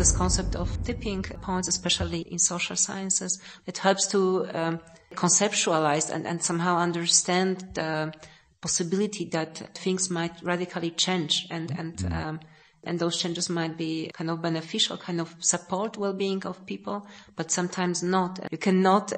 this concept of tipping points, especially in social sciences. It helps to conceptualize and somehow understand the possibility that things might radically change and those changes might be kind of beneficial, kind of support well-being of people, but sometimes not. You cannot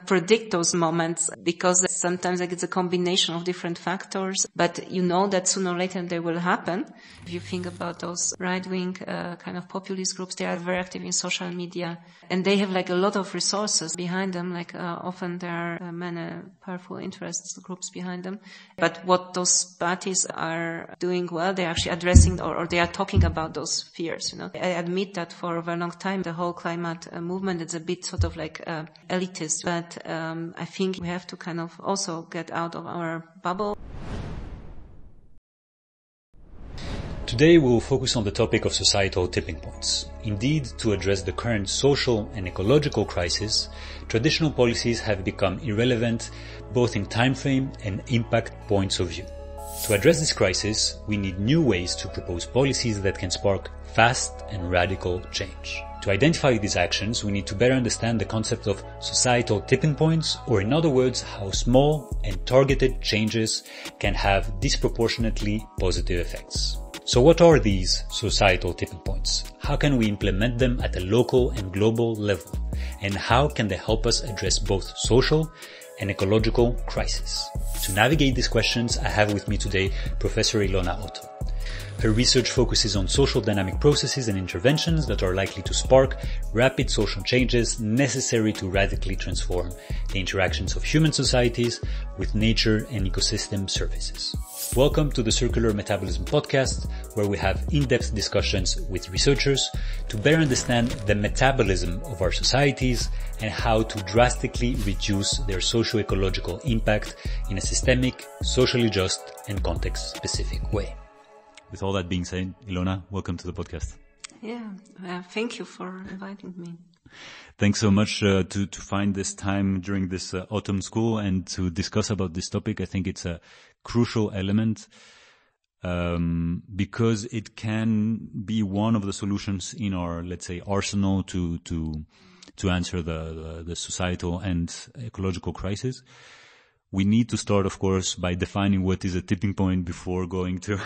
predict those moments because sometimes it's a combination of different factors, but you know that sooner or later they will happen. If you think about those right-wing kind of populist groups, they are very active in social media and they have like a lot of resources behind them. Like often there are many powerful interest groups behind them. But what those parties are doing well, they're actually addressing or they are talking about those fears, you know. I admit that for a very long time, the whole climate movement is a bit sort of like elitist, but I think we have to kind of also get out of our bubble. Today we will focus on the topic of societal tipping points. Indeed, to address the current social and ecological crisis, traditional policies have become irrelevant both in time frame and impact points of view. To address this crisis, we need new ways to propose policies that can spark fast and radical change. To identify these actions, we need to better understand the concept of societal tipping points, or in other words, how small and targeted changes can have disproportionately positive effects. So what are these societal tipping points? How can we implement them at a local and global level? And how can they help us address both social and ecological crises? To navigate these questions, I have with me today Professor Ilona Otto. Her research focuses on social dynamic processes and interventions that are likely to spark rapid social changes necessary to radically transform the interactions of human societies with nature and ecosystem services. Welcome to the Circular Metabolism podcast, where we have in-depth discussions with researchers to better understand the metabolism of our societies and how to drastically reduce their socio-ecological impact in a systemic, socially just, and context-specific way. With all that being said, Ilona, welcome to the podcast. Yeah, thank you for inviting me. Thanks so much to find this time during this autumn school and to discuss about this topic. I think it's a crucial element because it can be one of the solutions in our, let's say, arsenal to answer the societal and ecological crisis. We need to start, of course, by defining what is a tipping point before going to,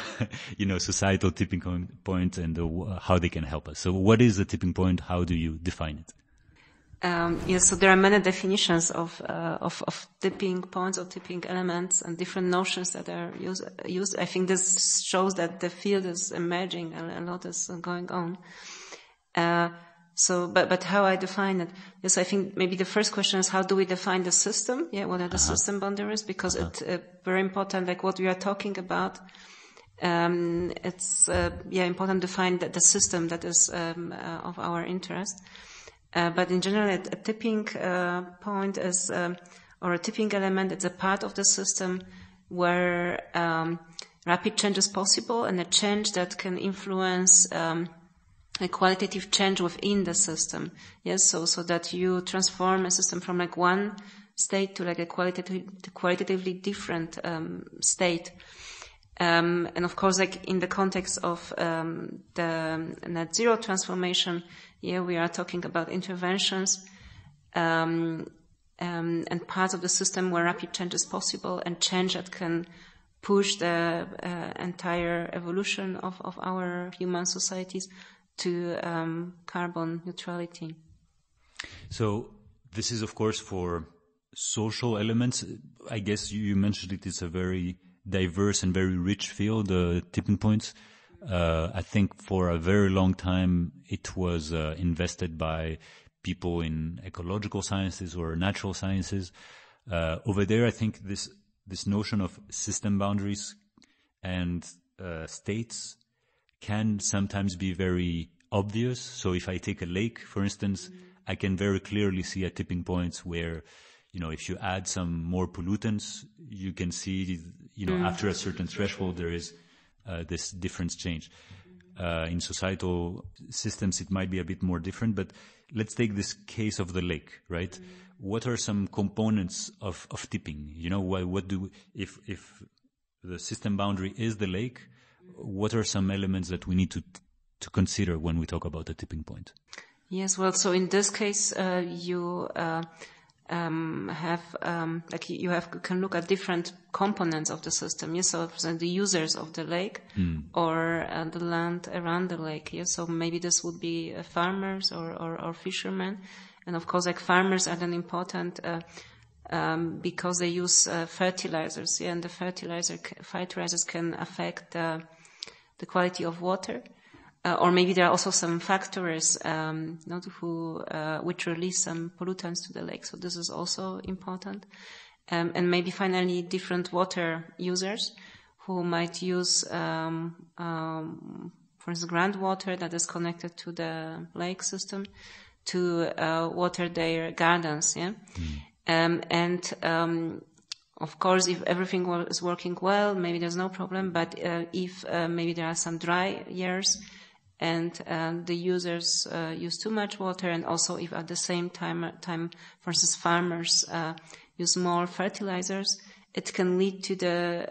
societal tipping point and how they can help us. So what is a tipping point? How do you define it? So there are many definitions of tipping points or tipping elements and different notions that are used. I think this shows that the field is emerging and a lot is going on. But how I define it? Yes, I think maybe the first question is how do we define the system? Yeah, what are the system boundaries? Because it's very important, like what we are talking about. It's important to find the system that is of our interest. But in general, a tipping point is, or a tipping element, it's a part of the system where rapid change is possible and a change that can influence a qualitative change within the system. Yes, so that you transform a system from like one state to like a qualitatively different state. And of course, like in the context of the net zero transformation, we are talking about interventions and parts of the system where rapid change is possible and change that can push the entire evolution of our human societies to carbon neutrality. So this is, of course, for social elements. I guess you mentioned it's a very diverse and very rich field, tipping points. I think for a very long time it was invested by people in ecological sciences or natural sciences. Over there, I think this notion of system boundaries and states can sometimes be very obvious. So if I take a lake, for instance, I can very clearly see at tipping points where, if you add some more pollutants, you can see, after a certain threshold, there is this difference change. In societal systems, it might be a bit more different, but let's take this case of the lake, right? What are some components of tipping? If the system boundary is the lake, what are some elements that we need to to consider when we talk about the tipping point? Yes, well, so in this case, you can look at different components of the system. Yes, so the users of the lake or the land around the lake. Yes, so maybe this would be farmers or fishermen, and of course, like farmers are then important because they use fertilizers. Yeah, and the fertilizers can affect the quality of water. Or maybe there are also some factories, which release some pollutants to the lake. So this is also important. And maybe finally different water users who might use, for instance, groundwater that is connected to the lake system to water their gardens. Yeah. Of course, if everything is working well, maybe there's no problem. But if maybe there are some dry years, and the users use too much water, and also if at the same time, for instance, farmers use more fertilizers, it can lead to the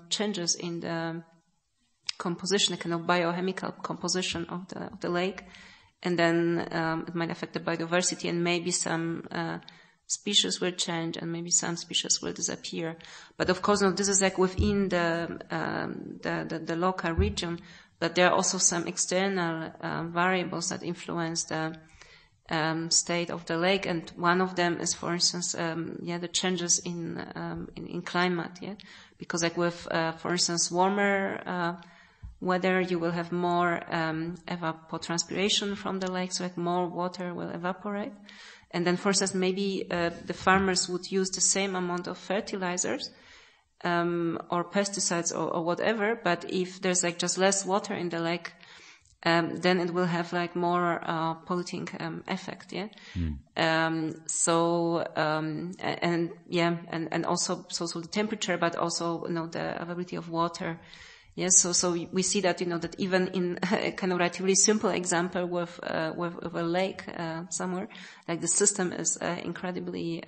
changes in the composition, the kind of biochemical composition of the lake, and then it might affect the biodiversity, and maybe some species will change, and maybe some species will disappear. But of course, this is like within the local region. But there are also some external variables that influence the state of the lake, and one of them is, for instance, the changes in climate. Yeah, because like with, for instance, warmer weather, you will have more evapotranspiration from the lake, so like more water will evaporate. And then, for instance, maybe the farmers would use the same amount of fertilizers. Or pesticides or whatever, but if there's like just less water in the lake, then it will have like more polluting effect, yeah. And also so the temperature, but also the availability of water. Yes, so we see that that even in a kind of relatively simple example with a lake somewhere, like the system is incredibly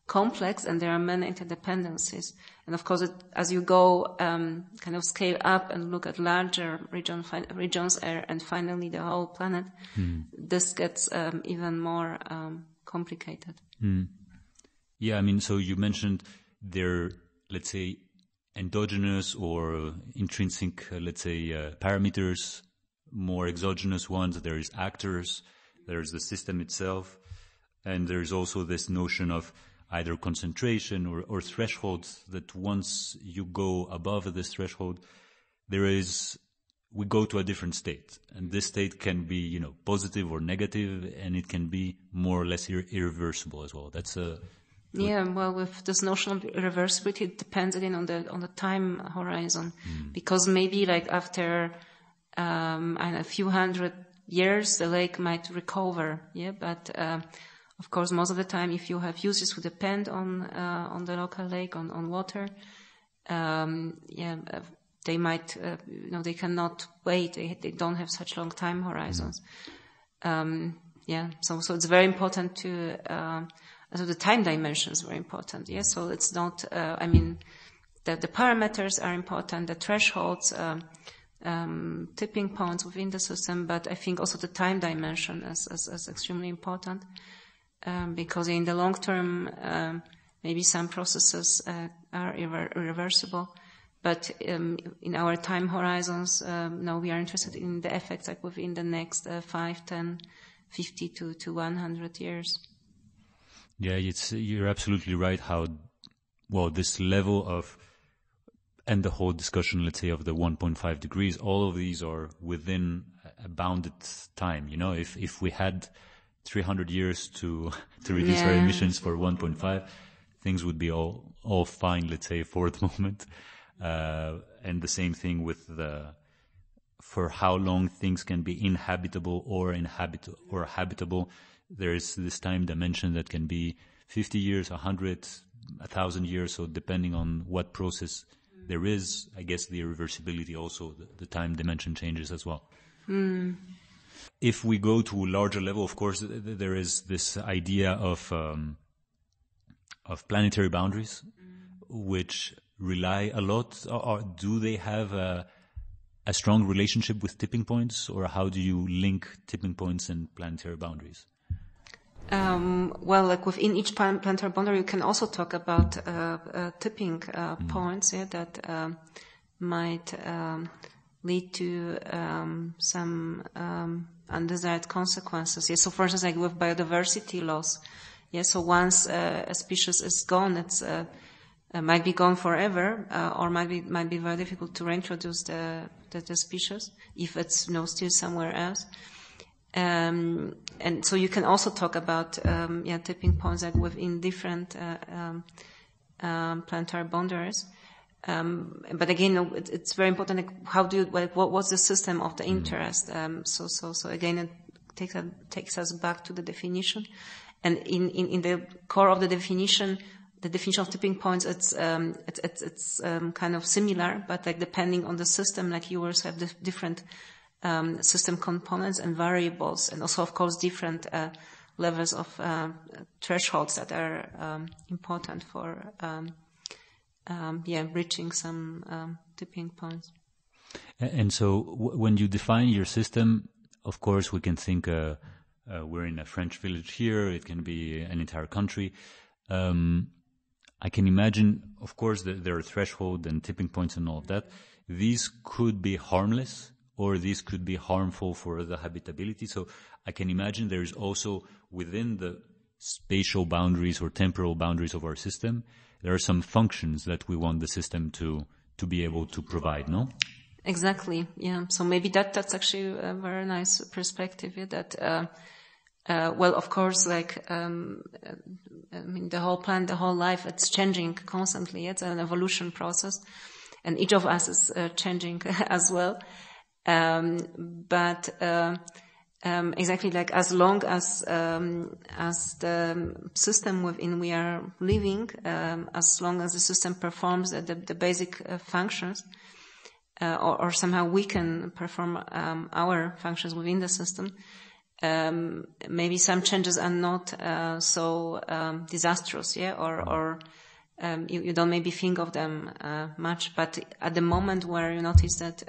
complex, and there are many interdependencies. And of course, as you go kind of scale up and look at larger regions and finally the whole planet, this gets even more complicated. Yeah, I mean, so you mentioned there, let's say, endogenous or intrinsic, parameters, more exogenous ones. There is actors, there's the system itself, and there's also this notion of either concentration or thresholds, that once you go above this threshold, we go to a different state. And this state can be, positive or negative, and it can be more or less irreversible as well. Well, with this notion of irreversibility, it depends again on the time horizon, because maybe like after a few hundred years, the lake might recover. Yeah, but of course, most of the time, if you have users who depend on the local lake, on water, they might, they cannot wait. They don't have such long time horizons. So it's very important to. So the time dimension is very important. Yeah, so it's not. The parameters are important, the thresholds, tipping points within the system, but I think also the time dimension is extremely important. Because in the long term, maybe some processes are irreversible, but in our time horizons, we are interested in the effects like within the next 5, 10, 50 to 100 years. Yeah, you're absolutely right. How this level of, and the whole discussion, let's say, of the 1.5 degrees, all of these are within a bounded time. If we had 300 years to reduce our emissions for 1.5, things would be all fine, let's say, for the moment. And the same thing with for how long things can be inhabitable or habitable. There is this time dimension that can be 50 years, 100, 1,000 years. So depending on what process there is, I guess the irreversibility also, the time dimension changes as well. If we go to a larger level, of course, there is this idea of planetary boundaries, which rely a lot, or do they have a strong relationship with tipping points, or how do you link tipping points and planetary boundaries? Well, like within each planetary boundary, you can also talk about tipping points, that might lead to some undesired consequences. So, for instance, like with biodiversity loss, so once a species is gone, it's might be gone forever, or might be very difficult to reintroduce the species if it's still somewhere else. And so you can also talk about tipping points like within different planetary boundaries. But again, it's very important. Like, how do you what's the system of the interest? So again, it takes us back to the definition, and in the core of the definition of tipping points, it's kind of similar, but like depending on the system, like you also have the different system components and variables, and also of course different levels of thresholds that are important for reaching some tipping points. And so when you define your system, of course we can think we're in a French village here, it can be an entire country. I can imagine, of course, that there are thresholds and tipping points and all of that. These could be harmless, or these could be harmful for the habitability. So I can imagine there is also within the spatial boundaries or temporal boundaries of our system, there are some functions that we want the system to be able to provide, no? Exactly, yeah. So maybe that's actually a very nice perspective, that well, of course, like the whole planet, the whole life, it's changing constantly. It's an evolution process, and each of us is changing as well. But exactly, like as long as the system within we are living, as long as the system performs the basic functions, or somehow we can perform our functions within the system, maybe some changes are not so disastrous, or you don't maybe think of them much. But at the moment where you notice that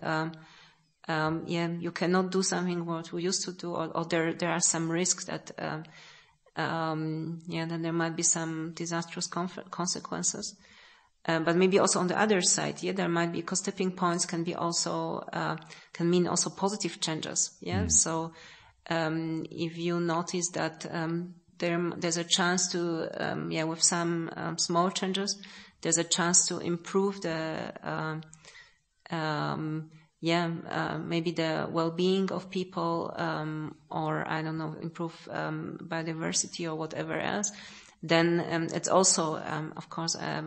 you cannot do something what we used to do, or there are some risks that then there might be some disastrous consequences. But maybe also on the other side, there might be, because tipping points can be also can mean also positive changes. So if you notice that there's a chance to with some small changes, there's a chance to improve the maybe the well-being of people, or I don't know, improve biodiversity or whatever else, then it's also of course a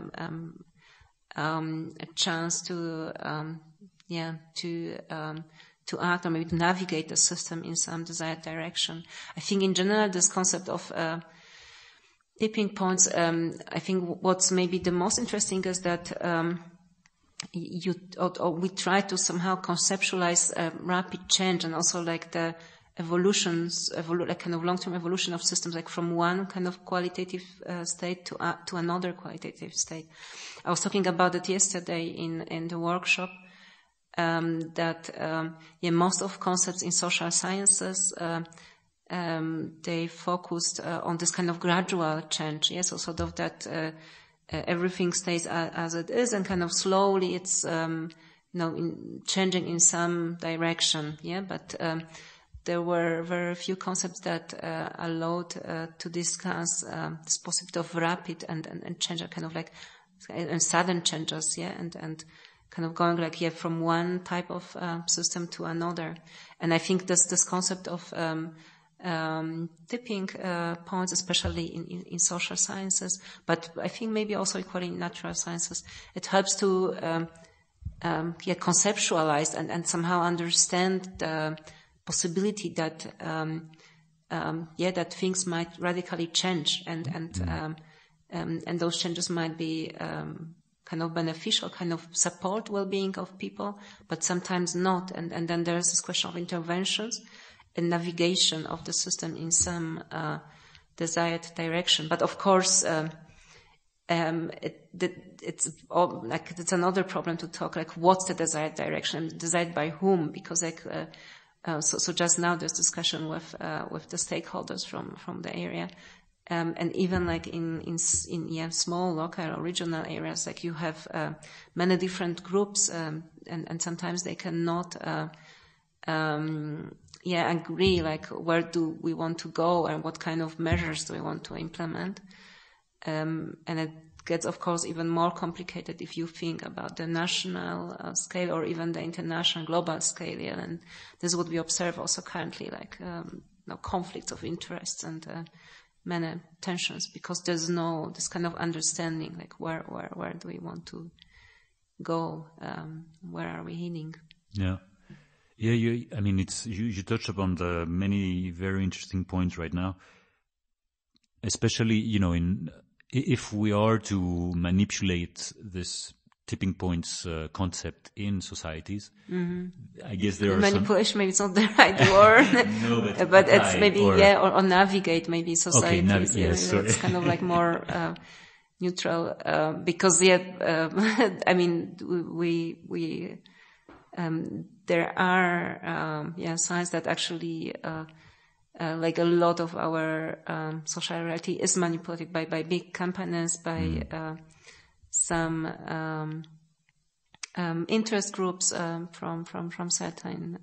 chance to act, or maybe to navigate the system in some desired direction. I think in general this concept of tipping points, I think what's maybe the most interesting is that we try to somehow conceptualize rapid change, and also like the like kind of long-term evolution of systems, like from one kind of qualitative state to another qualitative state. I was talking about it yesterday in the workshop, that most of concepts in social sciences they focused on this kind of gradual change. So sort of that everything stays as it is, and kind of slowly it's changing in some direction. But there were very few concepts that allowed to discuss this possibility of rapid and change, kind of like and sudden changes, and kind of going like from one type of system to another. And I think this concept of tipping points, especially in social sciences, but I think maybe also equally in natural sciences, it helps to conceptualize and somehow understand the possibility that that things might radically change, and those changes might be kind of beneficial, kind of support well-being of people, but sometimes not. And then there's this question of interventions and navigation of the system in some desired direction. But of course, it's another problem to talk, like, what's the desired direction, desired by whom? Because so just now there's discussion with the stakeholders from the area. And even like in small local or regional areas, like you have many different groups, and sometimes they cannot agree, like, where do we want to go and what kind of measures do we want to implement. And it gets, of course, even more complicated if you think about the national scale or even the international global scale. Yeah? And this is what we observe also currently, like conflicts of interests and many tensions, because there's no this kind of understanding, like where do we want to go, where are we heading? Yeah. You touched upon the many very interesting points right now, especially, if we are to manipulate this tipping points concept in societies. Mm-hmm. I guess there are manipulation. Maybe it's not the right word. No, but it's maybe or navigate maybe societies. Okay, yes, it's kind of like more neutral, because I mean we there are signs that actually like a lot of our social reality is manipulated by big companies, by some interest groups from certain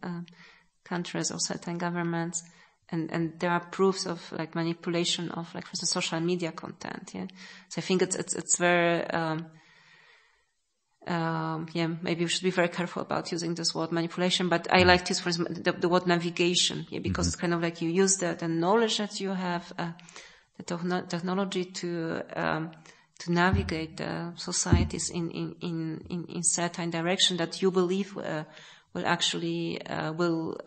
countries or certain governments, and there are proofs of like manipulation of, like, for instance, social media content. Yeah, so I think it's very maybe we should be very careful about using this word manipulation, but I like to use, for instance, the word navigation, because it's kind of like you use the knowledge that you have, the technology to navigate the societies in certain direction that you believe will actually will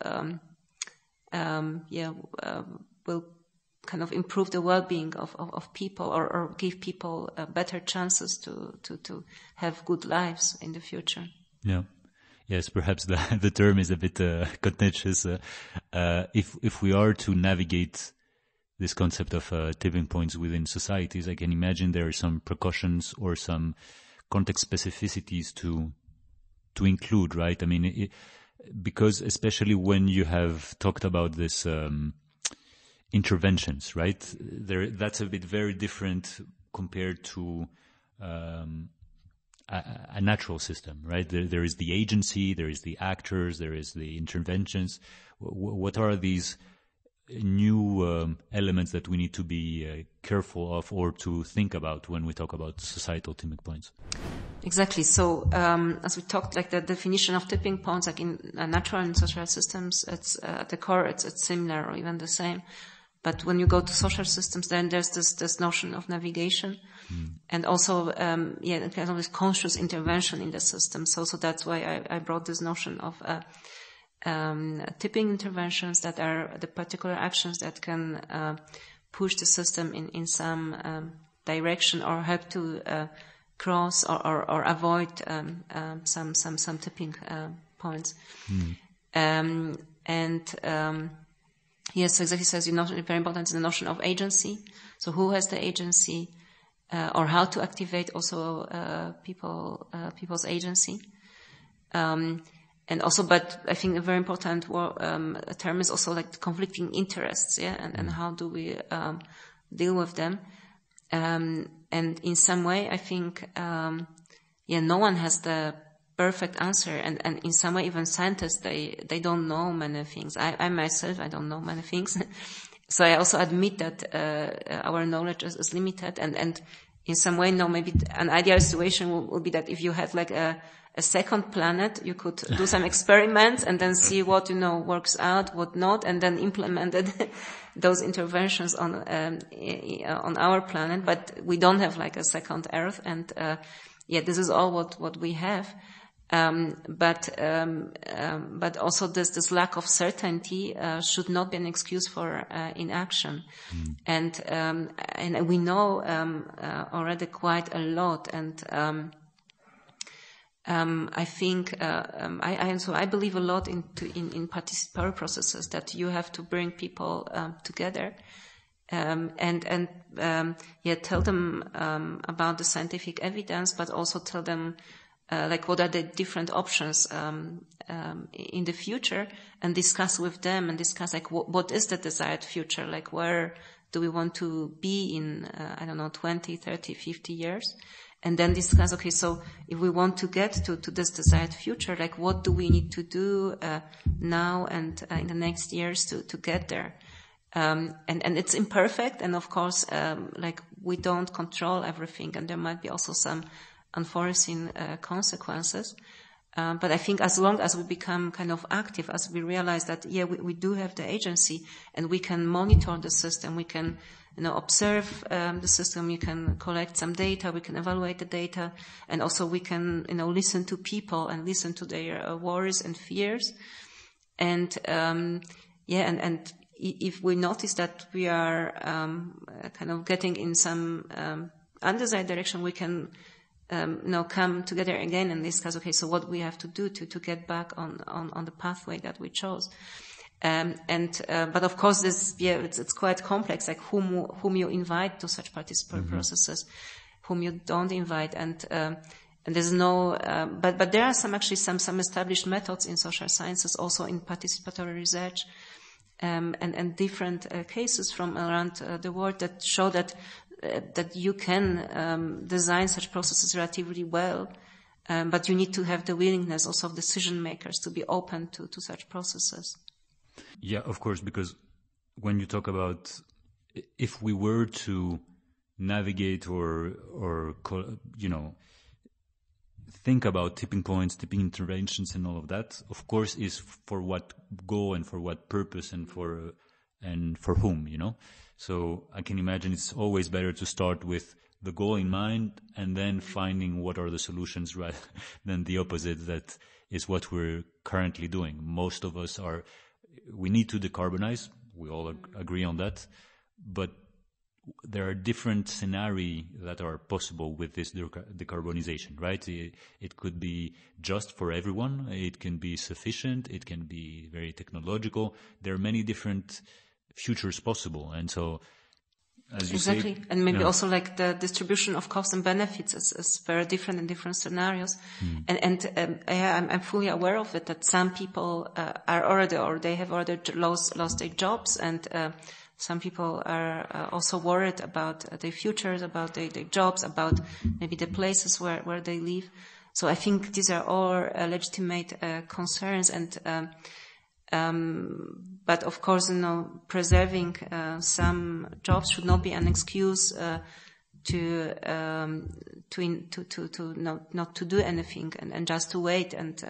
kind of improve the well-being of people, or give people better chances to have good lives in the future. Yeah. Yes, perhaps the term is a bit contentious. If we are to navigate this concept of tipping points within societies, I can imagine there are some precautions or some context specificities to include, right? I mean, because especially when you have talked about this interventions, right? That's a bit very different compared to a natural system, right? There is the agency, there is the actors, there is the interventions. What are these new elements that we need to be careful of or to think about when we talk about societal tipping points? Exactly. So as we talked, like the definition of tipping points, like in natural and social systems, it's at the core, it's similar or even the same. But when you go to social systems, then there's this notion of navigation, and also kind of this conscious intervention in the system. So that's why I brought this notion of tipping interventions, that are the particular actions that can push the system in some direction, or help to cross or avoid some tipping points. Yes, exactly. So as you know, very important is the notion of agency. So who has the agency, or how to activate also people's agency. And also, but I think a very important term is also like the conflicting interests, and how do we deal with them. And in some way, I think, no one has the perfect answer, and in some way, even scientists, they don't know many things. I myself, I don't know many things. So I also admit that our knowledge is limited, and in some way, maybe an ideal situation would be that if you had like a second planet, you could do some experiments and then see what works out, what not, and then implemented those interventions on our planet. But we don't have like a second Earth, and this is all what we have. But also this lack of certainty should not be an excuse for inaction. And we know already quite a lot, and I think I believe a lot in participatory processes, that you have to bring people together, tell them about the scientific evidence, but also tell them what are the different options in the future, and discuss with them and discuss what is the desired future, where do we want to be in 20, 30, 50 years, and then discuss, okay, so if we want to get to this desired future, what do we need to do now and in the next years to get there. And it's imperfect, and of course, we don't control everything, and there might be also some unforeseen consequences. But I think as long as we become kind of active, as we realize that, we do have the agency, and we can monitor the system, we can, observe the system, we can collect some data, we can evaluate the data, and also we can, listen to people and listen to their worries and fears. And, if we notice that we are kind of getting in some undesired direction, we can come together again and discuss, okay, so what we have to do to get back on the pathway that we chose. But of course it's quite complex, whom you invite to such participatory processes, whom you don't invite, and there's no, but there are some established methods in social sciences, also in participatory research, and different cases from around the world that show that you can design such processes relatively well, but you need to have the willingness also of decision makers to be open to such processes. Yeah, of course, because when you talk about if we were to navigate or think about tipping points, tipping interventions, and all of that, of course, is for what goal and for what purpose and for whom, So I can imagine it's always better to start with the goal in mind and then finding what are the solutions rather than the opposite. That is what we're currently doing. Most of us we need to decarbonize. We all agree on that. But there are different scenarios that are possible with this decarbonization, right? It could be just for everyone. It can be sufficient. It can be very technological. There are many different futures possible, and so as you exactly say, and maybe also the distribution of costs and benefits is very different in different scenarios. I'm fully aware of it, that some people are already, or they have already lost their jobs, and some people are also worried about their futures, about their jobs, about maybe the places where they live. So I think these are all legitimate concerns, and but of course, preserving some jobs should not be an excuse to not to do anything and just to wait and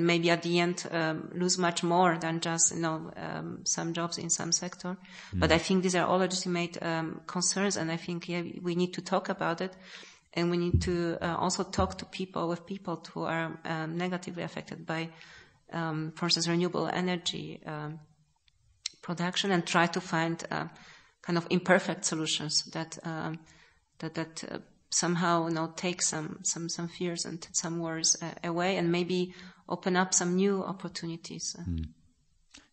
maybe at the end lose much more than just some jobs in some sector. But I think these are all legitimate concerns, and I think we need to talk about it. And we need to also talk to people who are negatively affected by, for instance, renewable energy production, and try to find kind of imperfect solutions that somehow take some fears and some worries away, and maybe open up some new opportunities.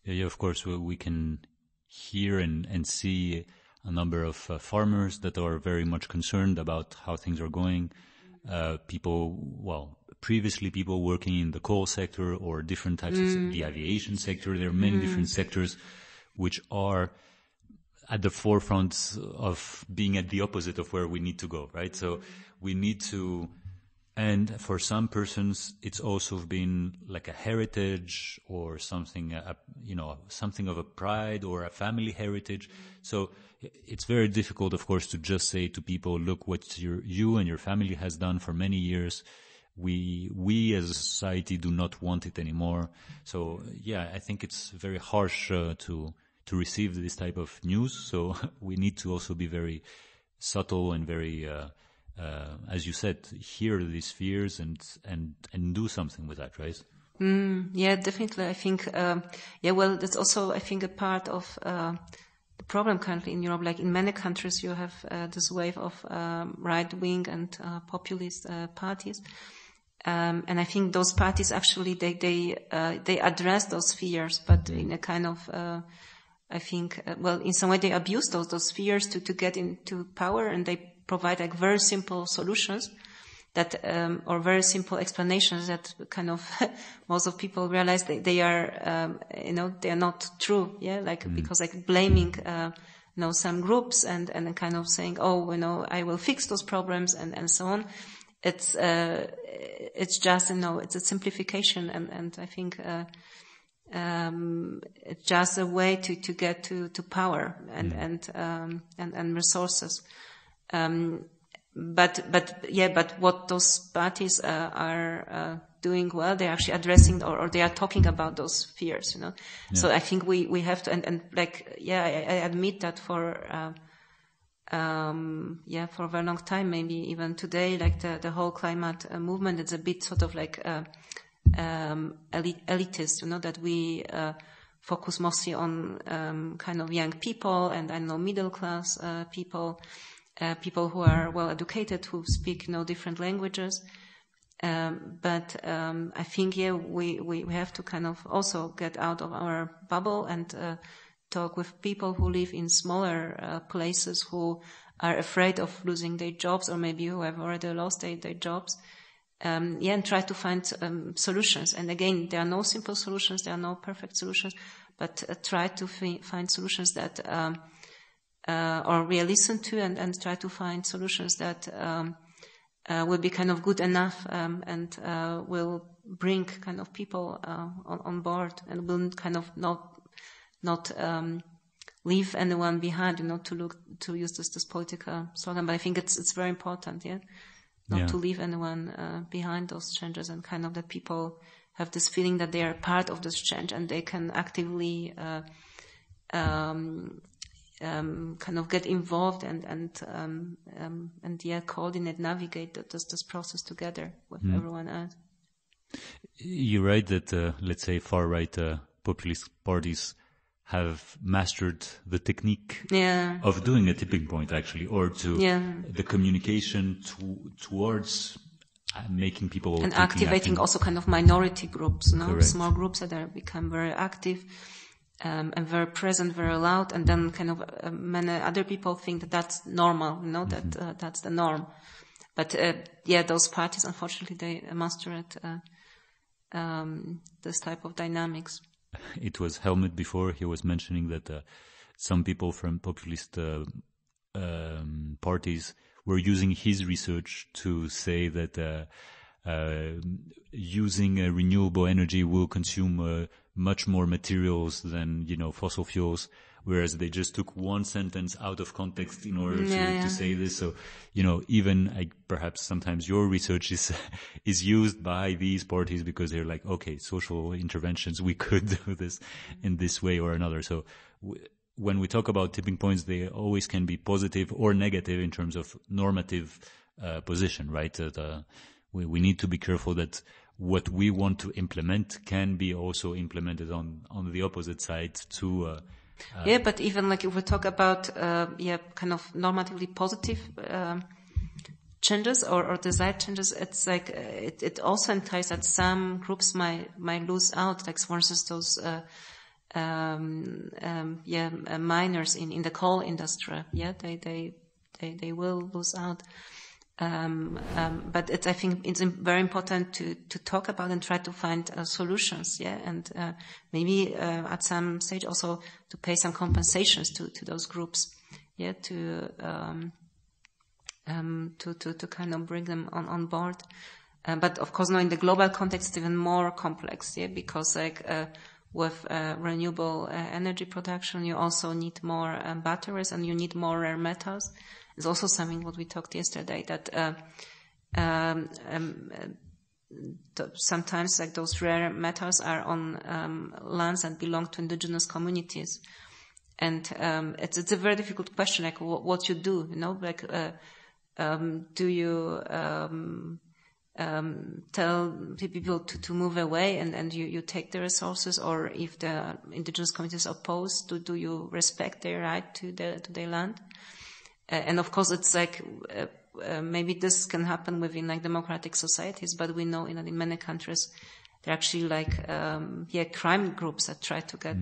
Yeah, of course, we can hear and see a number of farmers that are very much concerned about how things are going. Previously people working in the coal sector or different types of the aviation sector. There are many different sectors which are at the forefront of being at the opposite of where we need to go, right? So we need to, and for some persons, it's also been like a heritage or something, something of a pride or a family heritage. So it's very difficult, of course, to just say to people, look what you and your family has done for many years. We as a society do not want it anymore. So yeah, I think it's very harsh to receive this type of news. So we need to also be very subtle and very, as you said, hear these fears and do something with that, right? Yeah, definitely. I think, that's also, I think, a part of the problem currently in Europe. Like in many countries, you have this wave of right-wing and populist parties. And I think those parties actually, they address those fears, but in a kind of I think, in some way they abuse those fears to get into power, and they provide like very simple solutions that, or very simple explanations that kind of most of people realize they are, they are not true. Yeah. Because like blaming, some groups and kind of saying, I will fix those problems and so on. It's just, it's a simplification and I think, it's just a way to get to power and resources. But what those parties are doing well, they're actually addressing or they are talking about those fears, Yeah. So I think we have to I admit that for a very long time, maybe even today, like the whole climate movement, it's a bit sort of like elitist, that we focus mostly on kind of young people and middle class people who are well educated, who speak different languages. But I think we have to kind of also get out of our bubble and talk with people who live in smaller places, who are afraid of losing their jobs, or maybe who have already lost their jobs. And try to find solutions. And again, there are no simple solutions, there are no perfect solutions, but try to find solutions that or we listen to and try to find solutions that will be kind of good enough and will bring kind of people on board and will kind of not leave anyone behind, to use this political slogan. But I think it's very important, not to leave anyone behind those changes, and kind of that people have this feeling that they are part of this change and they can actively kind of get involved and coordinate, navigate this process together with everyone else. You write that let's say far right populist parties have mastered the technique of doing a tipping point, actually, or the communication towards making people and activating also kind of minority groups, small groups that are become very active and very present, very loud, and then kind of many other people think that that's normal, that that's the norm. But those parties, unfortunately, they mastered this type of dynamics. It was Helmut before. He was mentioning that some people from populist parties were using his research to say that using renewable energy will consume much more materials than fossil fuels, whereas they just took one sentence out of context in order to say this. So even perhaps sometimes your research is used by these parties because they're like, okay, social interventions, we could do this in this way or another. So when we talk about tipping points, they always can be positive or negative in terms of normative position, right? We need to be careful that what we want to implement can be also implemented on the opposite side to but even like if we talk about kind of normatively positive changes or desired changes, it's like it also entails that some groups might lose out, like for instance those miners in the coal industry. They will lose out. But I think it's very important to talk about and try to find solutions, and maybe at some stage also to pay some compensations to those groups, to kind of bring them on board. But of course, now in the global context, it's even more complex, because with renewable energy production, you also need more batteries and you need more rare metals. It's also something what we talked yesterday, that sometimes like those rare metals are on lands that belong to indigenous communities, and it's a very difficult question, like what you do, do you tell people to move away and you take the resources, or if the indigenous communities oppose, do you respect their right to their land? And of course, it's like maybe this can happen within like democratic societies, but we know in many countries they're actually like, crime groups that try to get,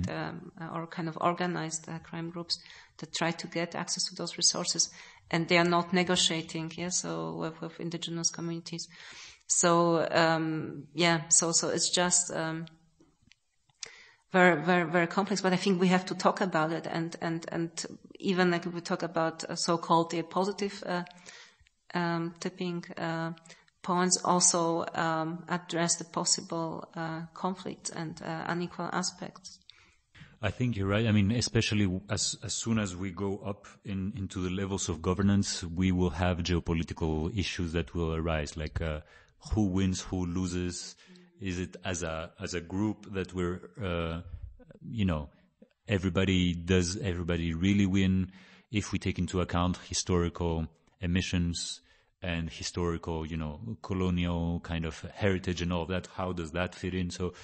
or kind of organized crime groups that try to get access to those resources. And they are not negotiating, so with indigenous communities. So, so it's just, very, very, very complex, but I think we have to talk about it, and even like if we talk about so-called positive tipping points, also address the possible conflicts and unequal aspects. I think you're right. I mean, especially as soon as we go up into the levels of governance, we will have geopolitical issues that will arise, like who wins, who loses. Is it as a group that we're, everybody really win? If we take into account historical emissions and historical, colonial kind of heritage and all of that, how does that fit in? So,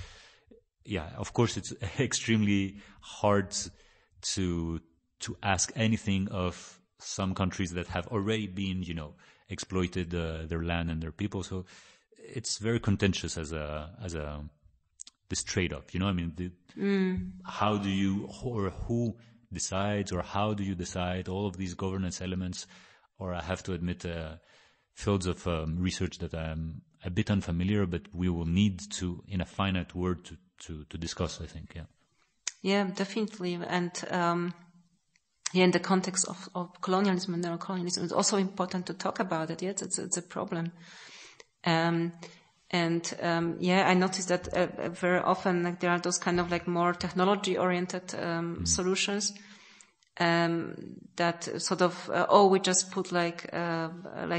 yeah, of course, it's extremely hard to ask anything of some countries that have already been, exploited their land and their people. So it's very contentious as this trade-off, I mean, how do you, or who decides, or how do you decide all of these governance elements? Or I have to admit, fields of research that I'm a bit unfamiliar, but we will need to, in a finite word, to discuss, I think, Yeah, definitely. And, in the context of colonialism and neocolonialism, it's also important to talk about it. Yes, it's a problem. I noticed that very often, like, there are those kind of like more technology-oriented solutions that sort of we just put like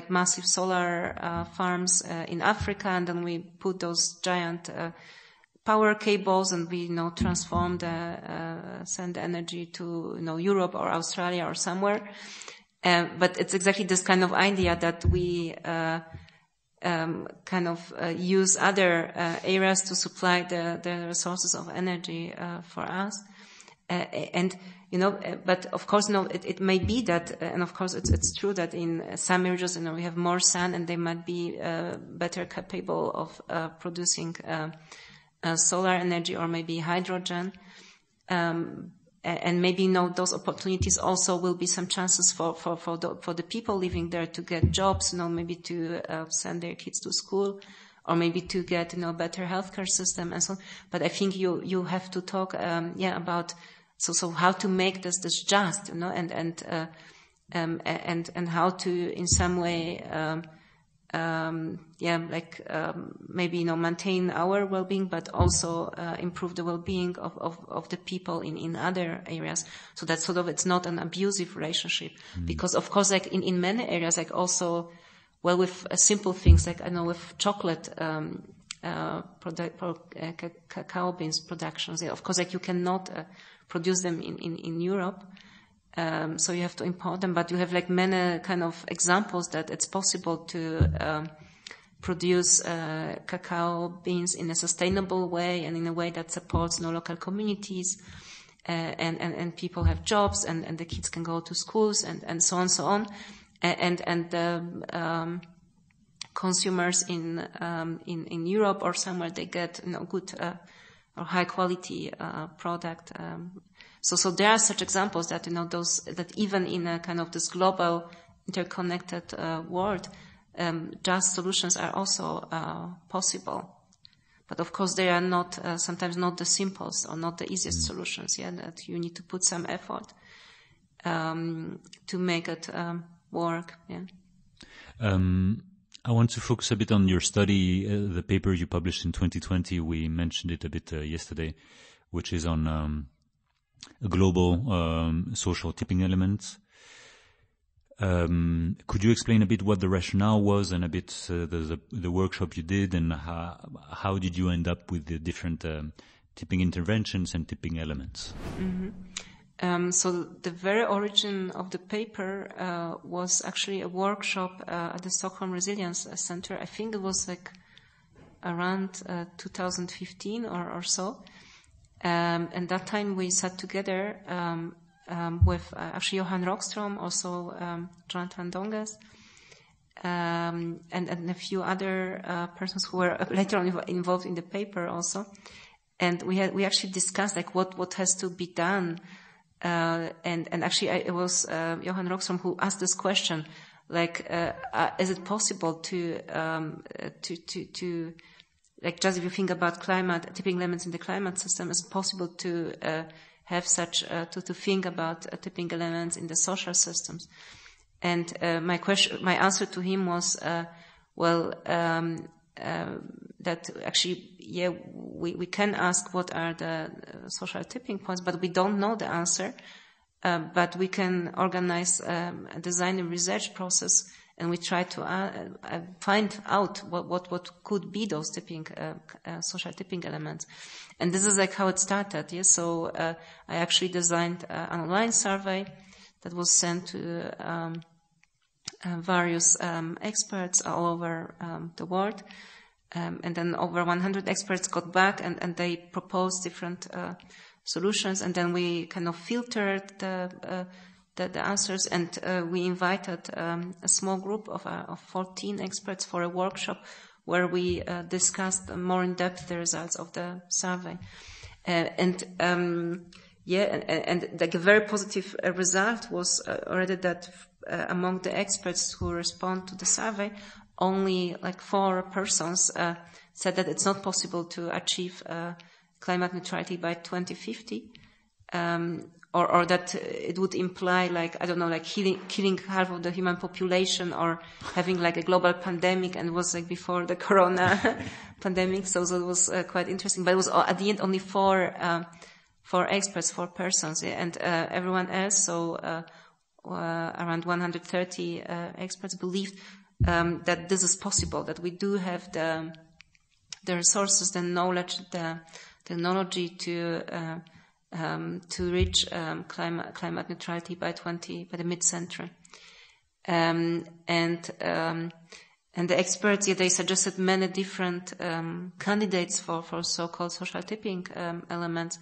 massive solar farms in Africa, and then we put those giant power cables, and we transform send energy to Europe or Australia or somewhere. But it's exactly this kind of idea that we use other areas to supply the resources of energy for us, but of course, it may be that, and of course, it's true that in some areas, we have more sun, and they might be better capable of producing solar energy or maybe hydrogen. And maybe those opportunities also will be some chances for the people living there to get jobs, maybe to send their kids to school, or maybe to get better healthcare system and so on. But I think you have to talk about so how to make this just, and how to in some way maybe maintain our well-being, but also improve the well-being of the people in other areas, so that sort of it's not an abusive relationship. Because of course, like in many areas, like also, well, with simple things, like I know with chocolate cacao beans productions, of course, like you cannot produce them in Europe. So you have to import them, but you have like many kind of examples that it's possible to produce cacao beans in a sustainable way and in a way that supports local communities, and people have jobs, and the kids can go to schools, and so on, and the consumers in Europe or somewhere, they get good or high quality product. So there are such examples that those that even in a kind of this global interconnected world, just solutions are also possible. But of course, they are not sometimes not the simplest or not the easiest solutions. That you need to put some effort to make it work. I want to focus a bit on your study, the paper you published in 2020. We mentioned it a bit yesterday, which is on global social tipping elements. Could you explain a bit what the rationale was, and a bit the workshop you did, and how did you end up with the different tipping interventions and tipping elements? So the very origin of the paper was actually a workshop at the Stockholm Resilience Center. I think it was like around 2015 or so. And that time we sat together with actually Johan Rockström, also Jonathan Donges, and a few other persons who were later on involved in the paper also. And we actually discussed like what has to be done. And actually it was Johan Rockström who asked this question, like, is it possible to like, just if you think about climate, tipping elements in the climate system, is it possible to have such, to think about tipping elements in the social systems? And my answer to him was, that actually, yeah, we can ask what are the social tipping points, but we don't know the answer. But we can organize a design and research process, and we try to find out what could be those tipping social tipping elements. And this is like how it started. Yeah? So I actually designed an online survey that was sent to various experts all over the world. And then over 100 experts got back and they proposed different solutions, and then we kind of filtered the answers, and we invited a small group of 14 experts for a workshop where we discussed more in depth the results of the survey. And like a very positive result was already that among the experts who respond to the survey, only like 4 persons said that it's not possible to achieve climate neutrality by 2050, or that it would imply like, I don't know, like killing half of the human population, or having like a global pandemic, and it was like before the corona pandemic. So it was quite interesting, but it was at the end only 4 experts, 4 persons, yeah? And everyone else, so around 130 experts believed that this is possible, that we do have the resources, the knowledge, the technology to reach climate neutrality by the mid-century. And the experts, yeah, they suggested many different candidates for so-called social tipping elements.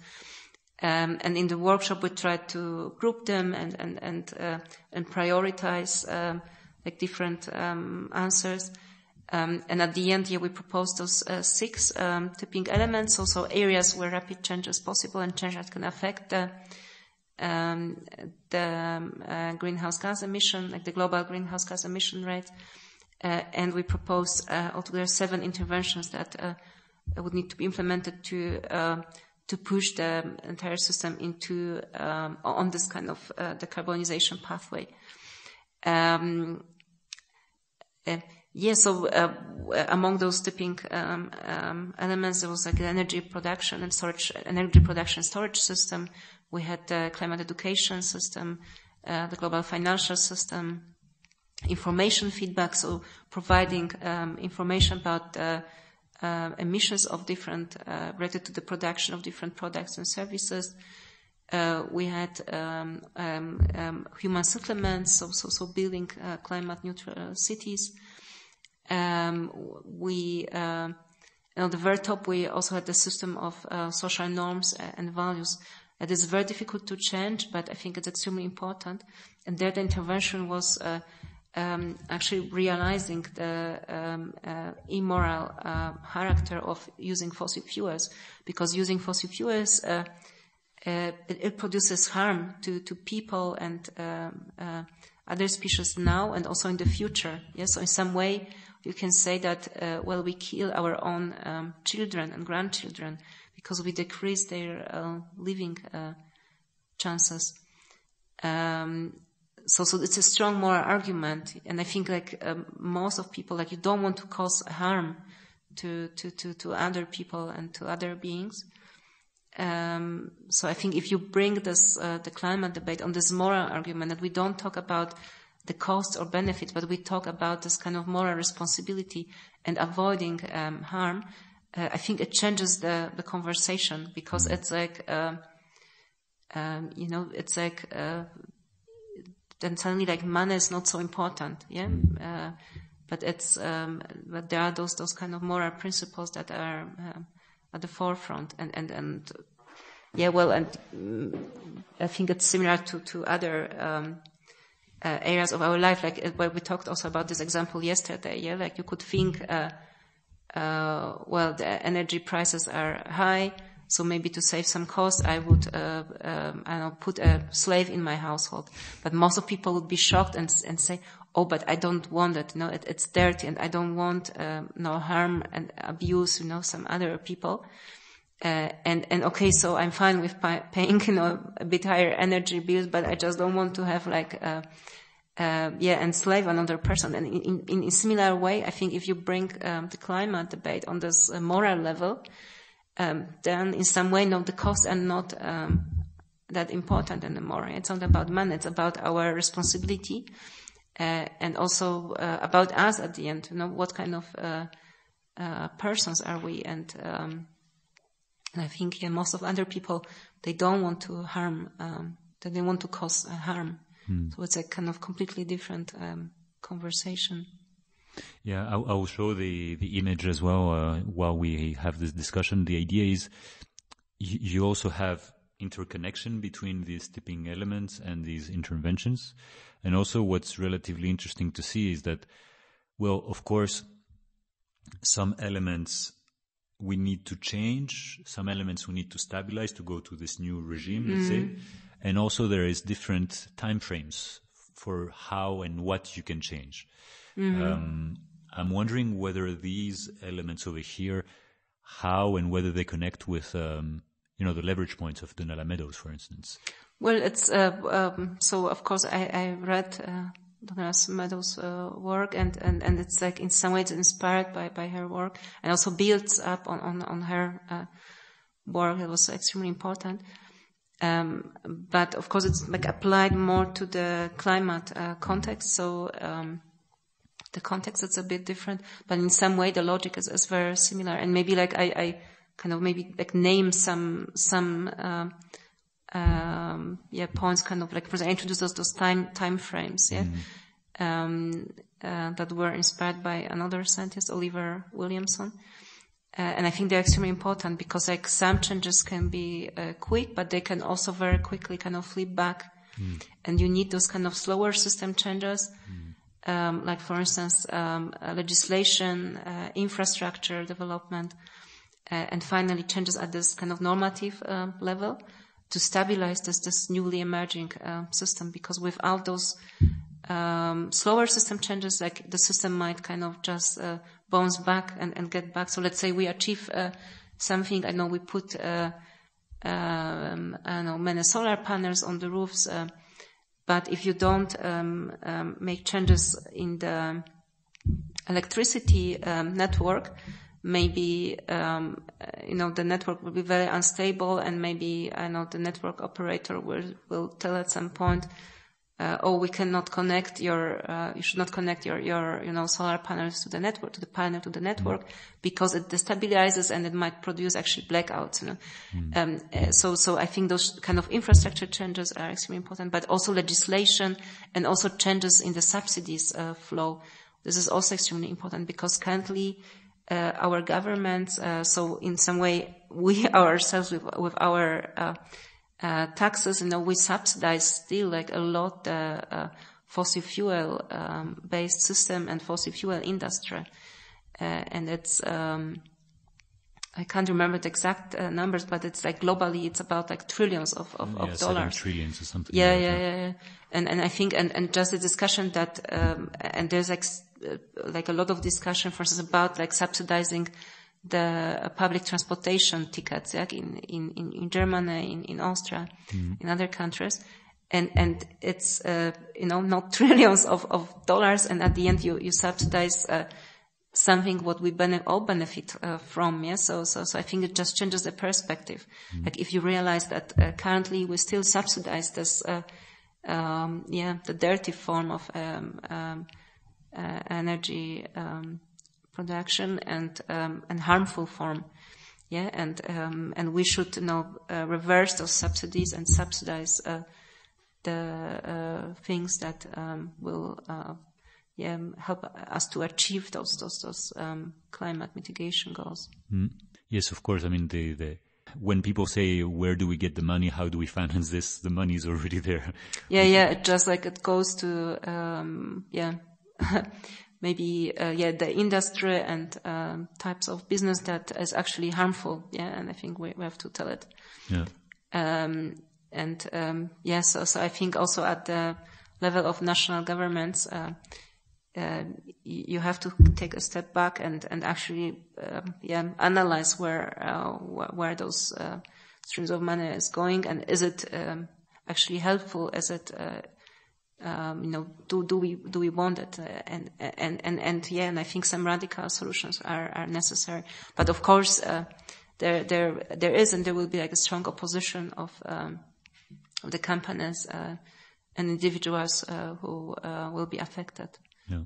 And in the workshop, we tried to group them and prioritize like different answers. And at the end, yeah, we proposed those 6 tipping elements, also areas where rapid change is possible and change that can affect the greenhouse gas emission, like the global greenhouse gas emission rate. And we proposed altogether 7 interventions that would need to be implemented to push the entire system into on this kind of decarbonization pathway. So among those tipping elements, there was like the energy production and storage system. We had the climate education system, the global financial system, information feedback, so providing information about emissions of different related to the production of different products and services. We had human settlements, so building climate neutral cities. At the very top, we also had the system of social norms and values. It is very difficult to change, but I think it's extremely important. And there, the intervention was actually realizing the immoral character of using fossil fuels, because using fossil fuels it produces harm to people and other species now and also in the future. Yes, so in some way you can say that we kill our own children and grandchildren because we decrease their living chances. So it's a strong moral argument, and I think most of people you don't want to cause harm to other people and to other beings. So I think if you bring this the climate debate on this moral argument, that we don't talk about the cost or benefit, but we talk about this kind of moral responsibility and avoiding harm, I think it changes the conversation, because it's it's then suddenly money is not so important, but it's but there are those kind of moral principles that are at the forefront, and I think it's similar to other areas of our life, like where we talked also about this example yesterday. Yeah, like you could think, well, the energy prices are high, so maybe to save some cost, I would, I don't know, put a slave in my household. But most of people would be shocked and say, oh, but I don't want it, it's dirty, and I don't want, harm and abuse, some other people. And okay, so I'm fine with paying, a bit higher energy bills, but I just don't want to have enslave another person. And in a similar way, I think if you bring, the climate debate on this moral level, then in some way, the costs are not, that important anymore. It's not about money. It's about our responsibility, and also, about us at the end, what kind of, persons are we? And I think, most of other people, they don't want to harm, they want to cause harm. So it's a kind of completely different, conversation. Yeah, I will show the image as well while we have this discussion. The idea is you also have interconnection between these tipping elements and these interventions. And also what's relatively interesting to see is that, well, of course, some elements we need to change, some elements we need to stabilize to go to this new regime, let's say. And also there is different time frames for how and what you can change. I'm wondering whether these elements over here, how and whether they connect with, the leverage points of Donella Meadows, for instance. Well, it's, so of course I read, Donella Meadows' work, and it's like in some ways inspired by her work, and also builds up on her, work. It was extremely important. But of course it's like applied more to the climate, context. So, the context is a bit different, but in some way the logic is very similar. And maybe like I kind of maybe like name some points, kind of like, for example, I introduced those time frames, that were inspired by another scientist, Oliver Williamson. And I think they're extremely important because like some changes can be quick, but they can also very quickly kind of flip back. And you need those kind of slower system changes. Like for instance, legislation, infrastructure development, and finally changes at this kind of normative level to stabilize this newly emerging system. Because without those slower system changes, like the system might kind of just bounce back and get back. So let's say we achieve something. I know we put many solar panels on the roofs. But if you don't make changes in the electricity network, maybe the network will be very unstable, and maybe the network operator will tell at some point, we cannot connect you should not connect your solar panels to the network, to the panel to the network, because it destabilizes and it might produce actually blackouts. So I think those kind of infrastructure changes are extremely important, but also legislation and also changes in the subsidies flow. This is also extremely important because currently our governments, so in some way we ourselves with our taxes, we subsidize still like a lot fossil fuel based system and fossil fuel industry, and it's I can't remember the exact numbers, but it's like globally it's about like trillions of dollars. 7 trillions or something. Yeah. And I think and just the discussion that and there's like a lot of discussion, for instance, about like subsidizing the public transportation tickets, in Germany, in Austria, in other countries, and it's not trillions of dollars, and at the end you subsidize something what we all benefit from. So I think it just changes the perspective. Like if you realize that currently we still subsidize this the dirty form of energy production and harmful form, and we should reverse those subsidies and subsidize the things that will help us to achieve those climate mitigation goals. Yes, of course. I mean when people say, where do we get the money? How do we finance this? The money is already there. Yeah. It just like it goes to, maybe, the industry and, types of business that is actually harmful. Yeah. And I think we have to tell it. Yeah. So I think also at the level of national governments, you have to take a step back and actually, analyze where those, streams of money is going, and is it, actually helpful? Is it, do we want it? And I think some radical solutions are necessary. But of course, there is and there will be like a strong opposition of the companies, and individuals, who, will be affected. Yeah.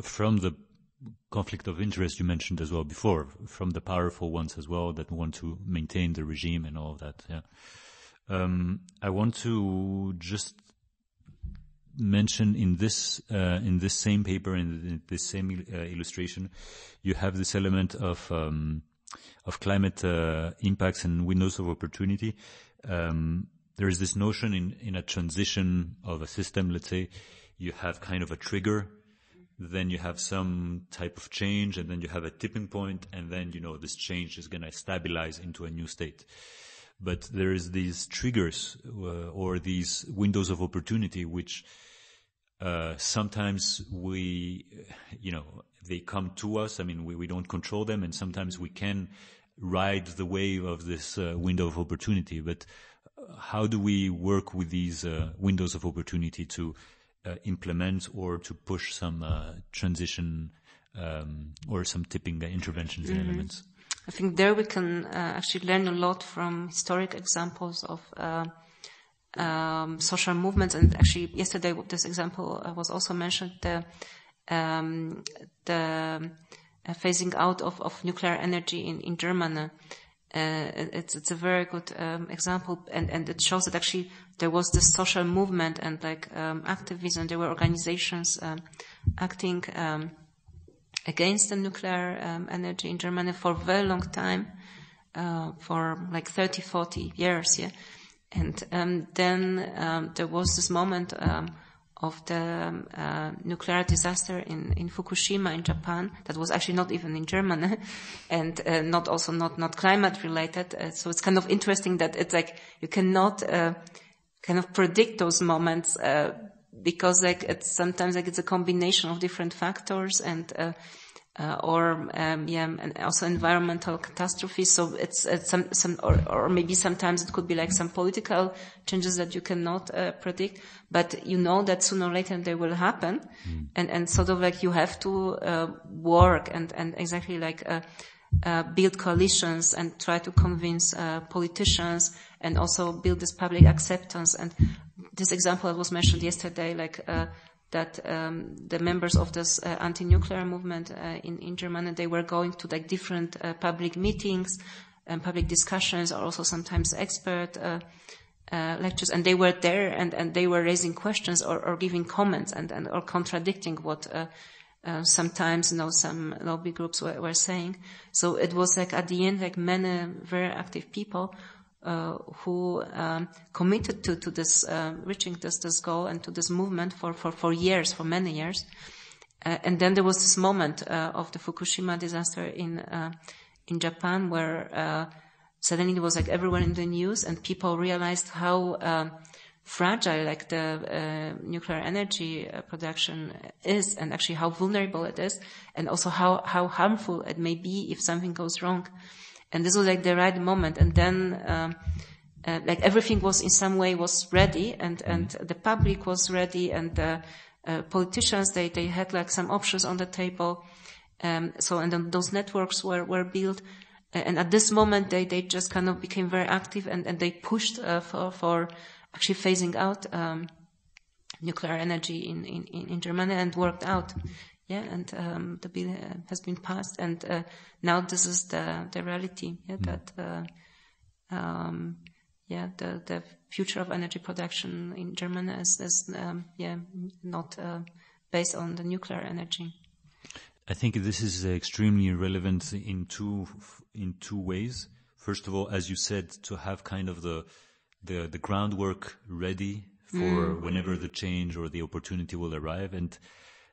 From the conflict of interest you mentioned as well before, from the powerful ones as well that want to maintain the regime and all of that. Yeah. I want to just mention in this same paper, in this same illustration, you have this element of climate impacts and windows of opportunity. There is this notion in a transition of a system, let's say, you have kind of a trigger, then you have some type of change, and then you have a tipping point, and then, this change is going to stabilize into a new state. But there is these triggers or these windows of opportunity, which sometimes they come to us. I mean, we don't control them, and sometimes we can ride the wave of this window of opportunity. But how do we work with these windows of opportunity to implement or to push some transition or some tipping interventions and elements? I think there we can actually learn a lot from historic examples of social movements. And actually, yesterday this example was also mentioned: the phasing out of nuclear energy in Germany. It's a very good example, and it shows that actually there was this social movement and activism. There were organizations acting against the nuclear energy in Germany for a very long time, for 30-40 years. Yeah, and then there was this moment of the nuclear disaster in Fukushima in Japan, that was actually not even in Germany, and not climate related. So it's kind of interesting that it's you cannot kind of predict those moments, because it's sometimes it's a combination of different factors and also environmental catastrophes. So it's some or maybe sometimes it could be some political changes that you cannot predict, but that sooner or later they will happen, and sort of you have to work and exactly build coalitions and try to convince politicians, and also build this public acceptance. And this example that was mentioned yesterday, that the members of this anti-nuclear movement in Germany, they were going to different public meetings and public discussions, or also sometimes expert lectures, and they were there and they were raising questions or giving comments and or contradicting what sometimes some lobby groups were saying. So it was at the end many very active people who committed to this reaching this goal and to this movement for years, for many years. And then there was this moment of the Fukushima disaster in Japan, where suddenly it was everyone in the news, and people realized how fragile the nuclear energy production is, and actually how vulnerable it is, and also how harmful it may be if something goes wrong. And this was the right moment. And then everything was in some way was ready, and the public was ready, and the politicians, they had some options on the table. And then those networks were built. And at this moment, they just kind of became very active, and they pushed for actually phasing out nuclear energy in Germany, and worked out. Yeah, and the bill has been passed, and now this is the reality. Yeah, that the future of energy production in Germany is not based on the nuclear energy. I think this is extremely relevant in two ways. first of all, as you said, to have kind of the groundwork ready for whenever the change or the opportunity will arrive. And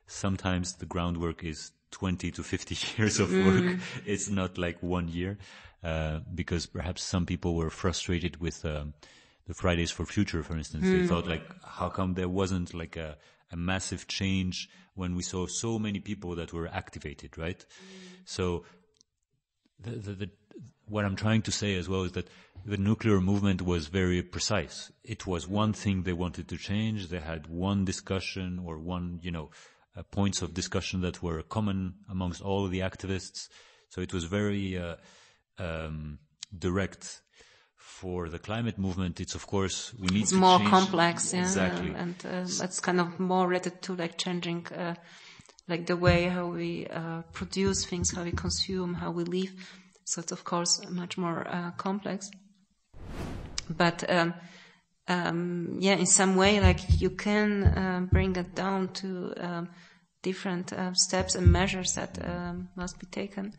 sometimes the groundwork is 20 to 50 years of work. It's not like 1 year, because perhaps some people were frustrated with the Fridays for Future, for instance. They thought, like, how come there wasn't like a massive change when we saw so many people that were activated, right? So what I'm trying to say as well is that the nuclear movement was very precise. It was one thing they wanted to change. They had one discussion or one, points of discussion that were common amongst all of the activists. So it was very direct. For the climate movement, it's of course we need it's to more change. complex, yeah, exactly, and it's kind of more related to like changing, like the way how we produce things, how we consume, how we live. So it's of course much more complex. But in some way, like you can bring it down to different steps and measures that must be taken.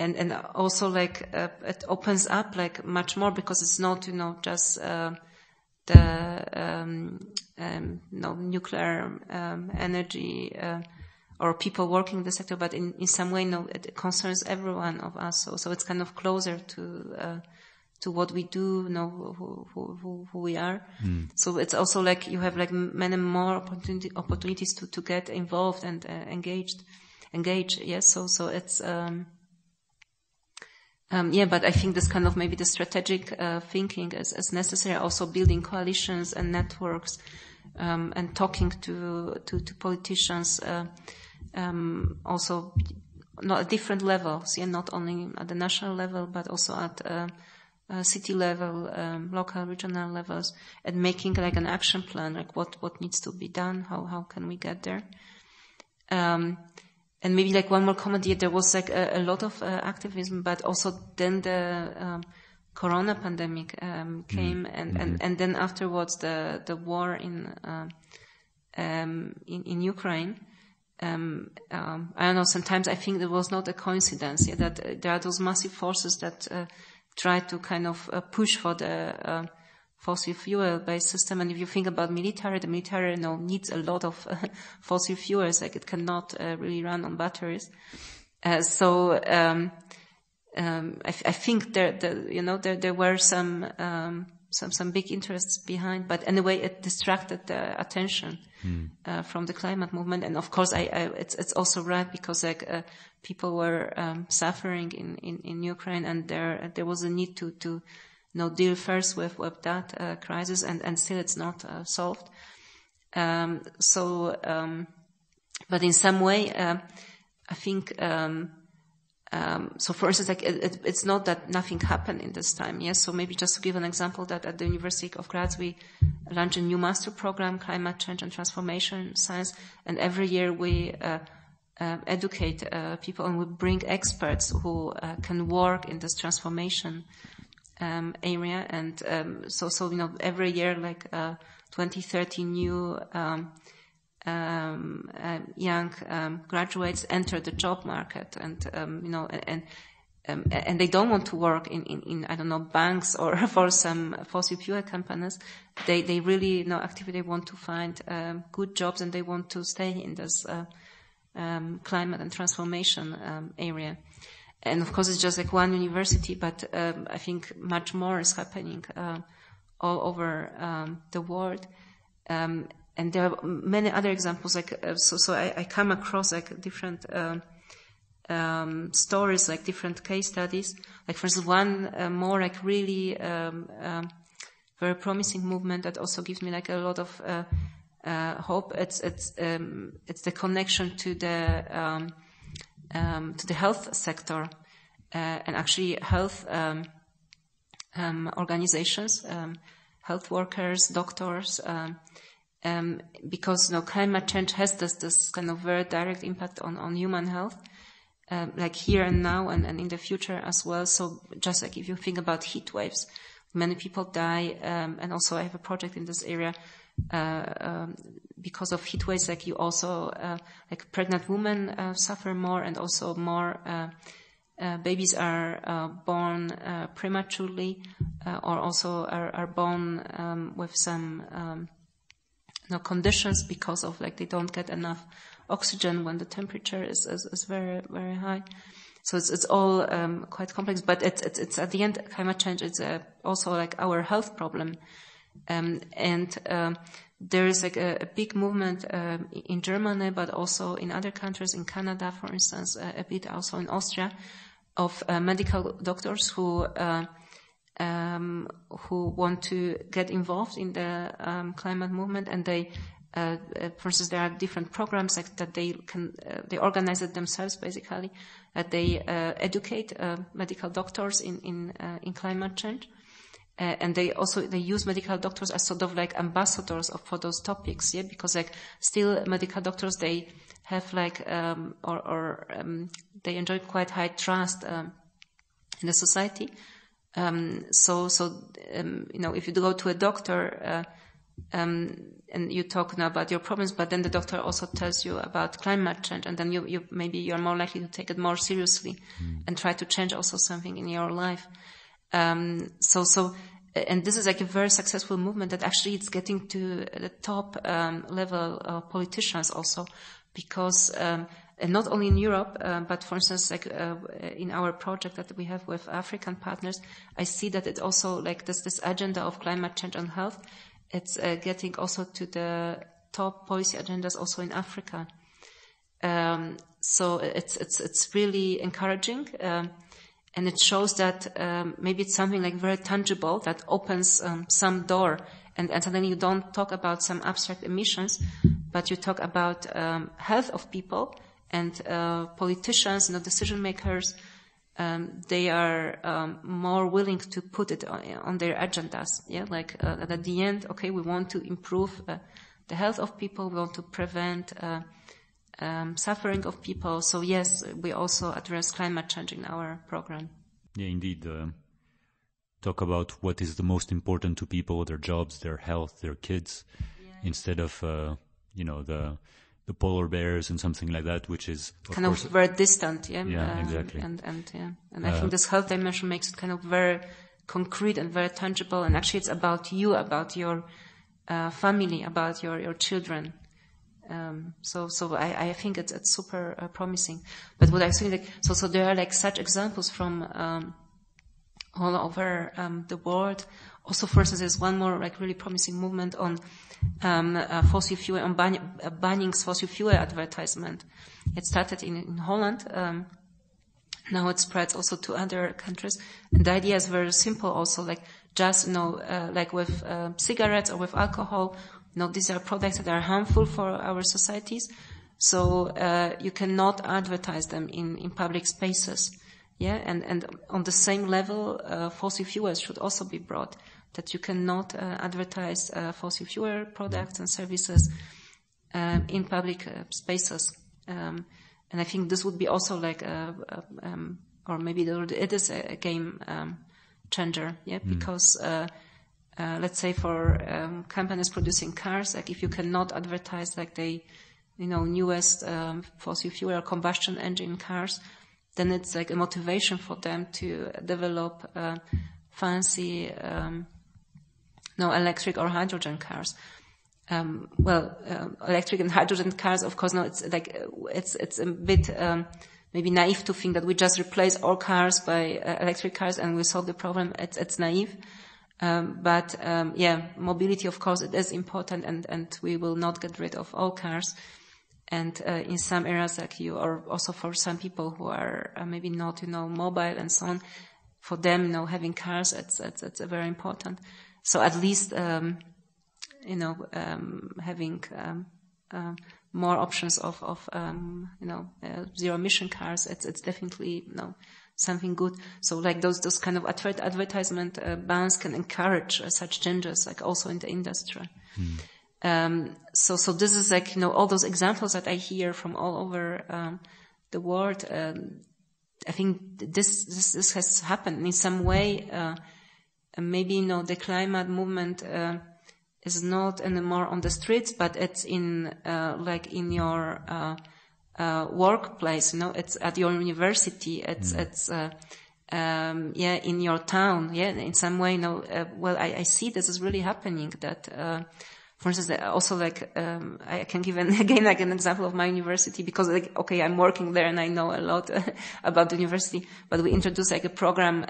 And also like it opens up like much more, because it's not just nuclear energy or people working in the sector, but in some way it concerns every one of us. So it's kind of closer to what we do, who we are. So it's also like you have like many more opportunities to get involved and engage. Yes. So it's. But I think this kind of maybe the strategic thinking is necessary. Also building coalitions and networks, and talking to politicians, also not at different levels, not only at the national level, but also at city level, local, regional levels, and making like an action plan, like what needs to be done, how can we get there. And maybe like one more comment here, there was like a lot of activism, but also then the Corona pandemic came, and then afterwards the war in Ukraine. I don't know. Sometimes I think it was not a coincidence that there are those massive forces that try to kind of push for the fossil fuel based system. And if you think about the military needs a lot of fossil fuels. Like it cannot really run on batteries. I think there were some big interests behind, but anyway, it distracted the attention from the climate movement. And of course, it's also right, because like people were suffering in Ukraine, and there was a need to deal first with that crisis, and still it's not solved. But in some way, I think. So for instance, like it's not that nothing happened in this time. Yes. So maybe just to give an example, that at the University of Graz we launched a new master program, Climate Change and Transformation Science, and every year we educate people, and we bring experts who can work in this transformation area. And so every year like 20-30 new young graduates enter the job market, and and they don't want to work in I don't know, banks or for some fossil fuel companies. They really actively want to find good jobs, and they want to stay in this climate and transformation area. And of course, it's just like one university, but I think much more is happening all over the world. And there are many other examples. Like so I come across like different stories, like different case studies. Like for instance, one more like really very promising movement that also gives me like a lot of hope. It's the connection to the health sector, and actually health organizations, health workers, doctors. Because climate change has this kind of very direct impact on human health, like here and now, and in the future as well. So just like if you think about heat waves, many people die, and also I have a project in this area because of heat waves. Like you also like pregnant women suffer more, and also more babies are born prematurely, or also are born with some conditions because of like they don't get enough oxygen when the temperature is very, very high. So it's all quite complex, but it's at the end, climate change is also like our health problem. There is like a big movement in Germany, but also in other countries, in Canada, for instance, a bit also in Austria, of medical doctors who want to get involved in the climate movement, and they, for instance, there are different programs like that they organize it themselves, basically, that they educate medical doctors in climate change. And they use medical doctors as sort of like ambassadors for those topics, yeah, because like still medical doctors, they have like, they enjoy quite high trust, in the society. If you go to a doctor, and you talk now about your problems, but then the doctor also tells you about climate change, and then you maybe you're more likely to take it more seriously and try to change also something in your life. And this is like a very successful movement that actually it's getting to the top level of politicians also, because not only in Europe, but for instance, like in our project that we have with African partners, I see that it also like this agenda of climate change and health, it's getting also to the top policy agendas also in Africa. So it's really encouraging. And it shows that maybe it's something like very tangible that opens some door, and suddenly you don't talk about some abstract emissions, but you talk about health of people, and politicians, decision makers. They are more willing to put it on their agendas. Yeah, like at the end, okay, we want to improve the health of people. We want to prevent suffering of people. So yes, we also address climate change in our program. Yeah, indeed. Talk about what is the most important to people: their jobs, their health, their kids, instead of the polar bears and something like that, which is kind of very distant. Yeah, yeah, exactly. And I think this health dimension makes it kind of very concrete and very tangible. And actually, it's about you, about your family, about your children. So I think it's super promising. But what I think, like, so there are like such examples from all over the world. Also, for instance, there's one more like really promising movement on fossil fuel, on banning fossil fuel advertisement. It started in Holland. Now it spreads also to other countries. And the idea is very simple. Also, like just like with cigarettes or with alcohol. These are products that are harmful for our societies, so you cannot advertise them in public spaces. Yeah, and on the same level, fossil fuels should also be brought, that you cannot advertise fossil fuel products and services in public spaces. And I think this would be also like or maybe it is a game changer. Yeah, because. Let's say for companies producing cars, like if you cannot advertise like the newest fossil fuel or combustion engine cars, then it's like a motivation for them to develop fancy electric or hydrogen cars. Electric and hydrogen cars, of course, it's like it's a bit maybe naive to think that we just replace all cars by electric cars and we solve the problem. It's naive. But mobility, of course, it is important, and we will not get rid of all cars. And in some areas, like you, or also for some people who are maybe not, mobile and so on, for them, having cars, it's very important. So at least, having more options of zero emission cars, it's definitely something good. So like those kind of advertisement bans can encourage such changes, like also in the industry. So this is like, all those examples that I hear from all over the world. I think this has happened in some way. Maybe, the climate movement is not anymore on the streets, but it's in like in your workplace, it's at your university, it's in your town, in some way, I see this is really happening that, for instance, also I can give an example of my university because I'm working there and I know a lot about the university, but we introduced a program,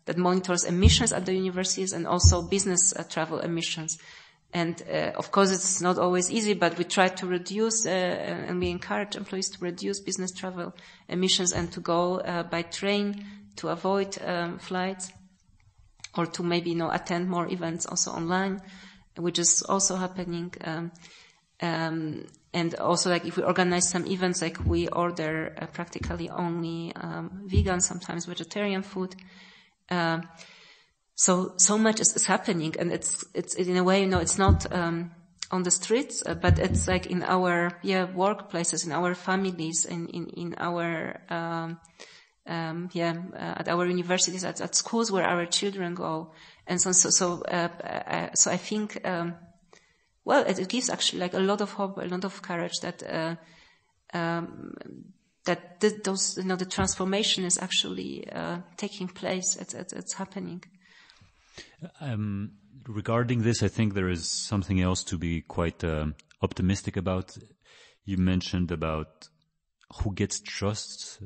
that monitors emissions at the universities and also business travel emissions. And, of course, it's not always easy, but we try to reduce, and we encourage employees to reduce business travel emissions and to go, by train to avoid, flights or to maybe, attend more events also online, which is also happening. And also if we organize some events, we order practically only, vegan, sometimes vegetarian food. So much is happening, and it's in a way, it's not on the streets, but it's in our workplaces, in our families, in our at our universities, at schools where our children go, and so I think it gives actually a lot of hope, a lot of courage that those the transformation is actually taking place. It's happening. Regarding this, I think there is something else to be quite optimistic about. You mentioned about who gets trust.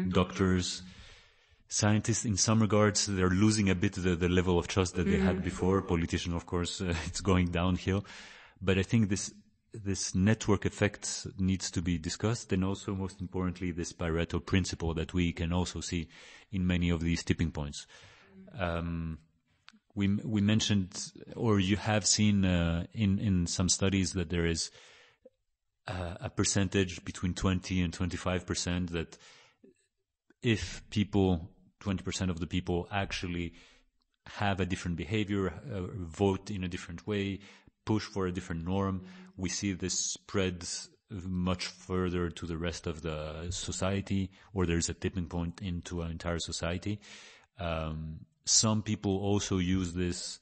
Doctors, scientists. In some regards, they're losing a bit the level of trust that they had before. Politicians, of course, it's going downhill. But I think this network effect needs to be discussed, and also, most importantly, this Pareto principle that we can also see in many of these tipping points. We mentioned, or you have seen in some studies, that there is a percentage between 20 and 25% that if 20% of the people actually have a different behavior, vote in a different way, push for a different norm, we see this spread much further to the rest of the society, or there's a tipping point into an entire society. Some people also use this,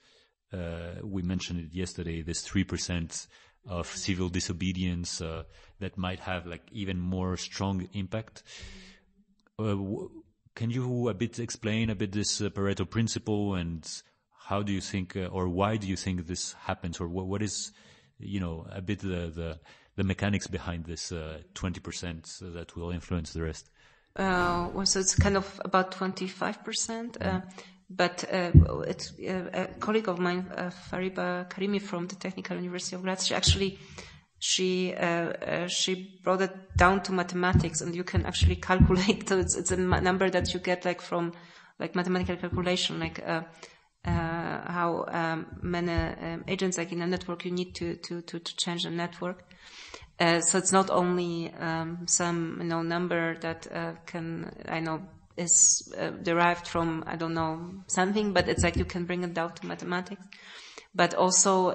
we mentioned it yesterday, this 3% of civil disobedience that might have even more strong impact. Can you explain a bit this Pareto principle, and how do you think, or why do you think this happens, or what is, a bit the mechanics behind this 20% that will influence the rest? So it's kind of about 25%. But it's a colleague of mine, Fariba Karimi from the Technical University of Graz. She brought it down to mathematics, and you can actually calculate. So it's a number that you get from mathematical calculation, how many agents in a network you need to change the network. So it's not only some number that is derived from something, but it's you can bring it down to mathematics. But also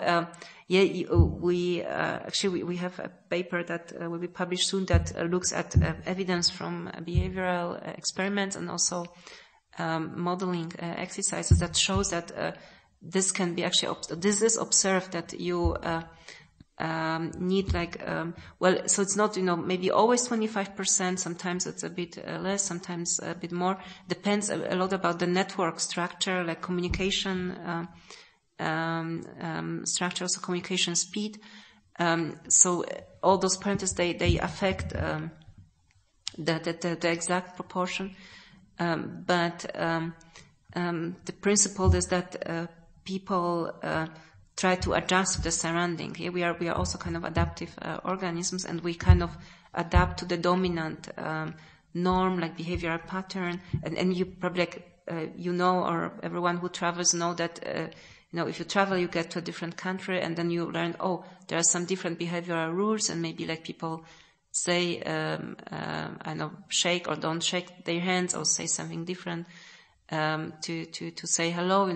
we have a paper that will be published soon that looks at evidence from behavioral experiments and also modeling exercises that shows that this can be actually this is observed, that you need so it's not maybe always 25%. Sometimes it's a bit less, sometimes a bit more. Depends a lot about the network structure, communication structure, also communication speed. So all those parameters they affect the exact proportion. But the principle is that people try to adjust to the surrounding. Here we are also kind of adaptive organisms, and we kind of adapt to the dominant norm, behavioral pattern. And you probably or everyone who travels know that if you travel, you get to a different country, and then you learn, there are some different behavioral rules, and maybe people say shake or don't shake their hands, or say something different. To say hello,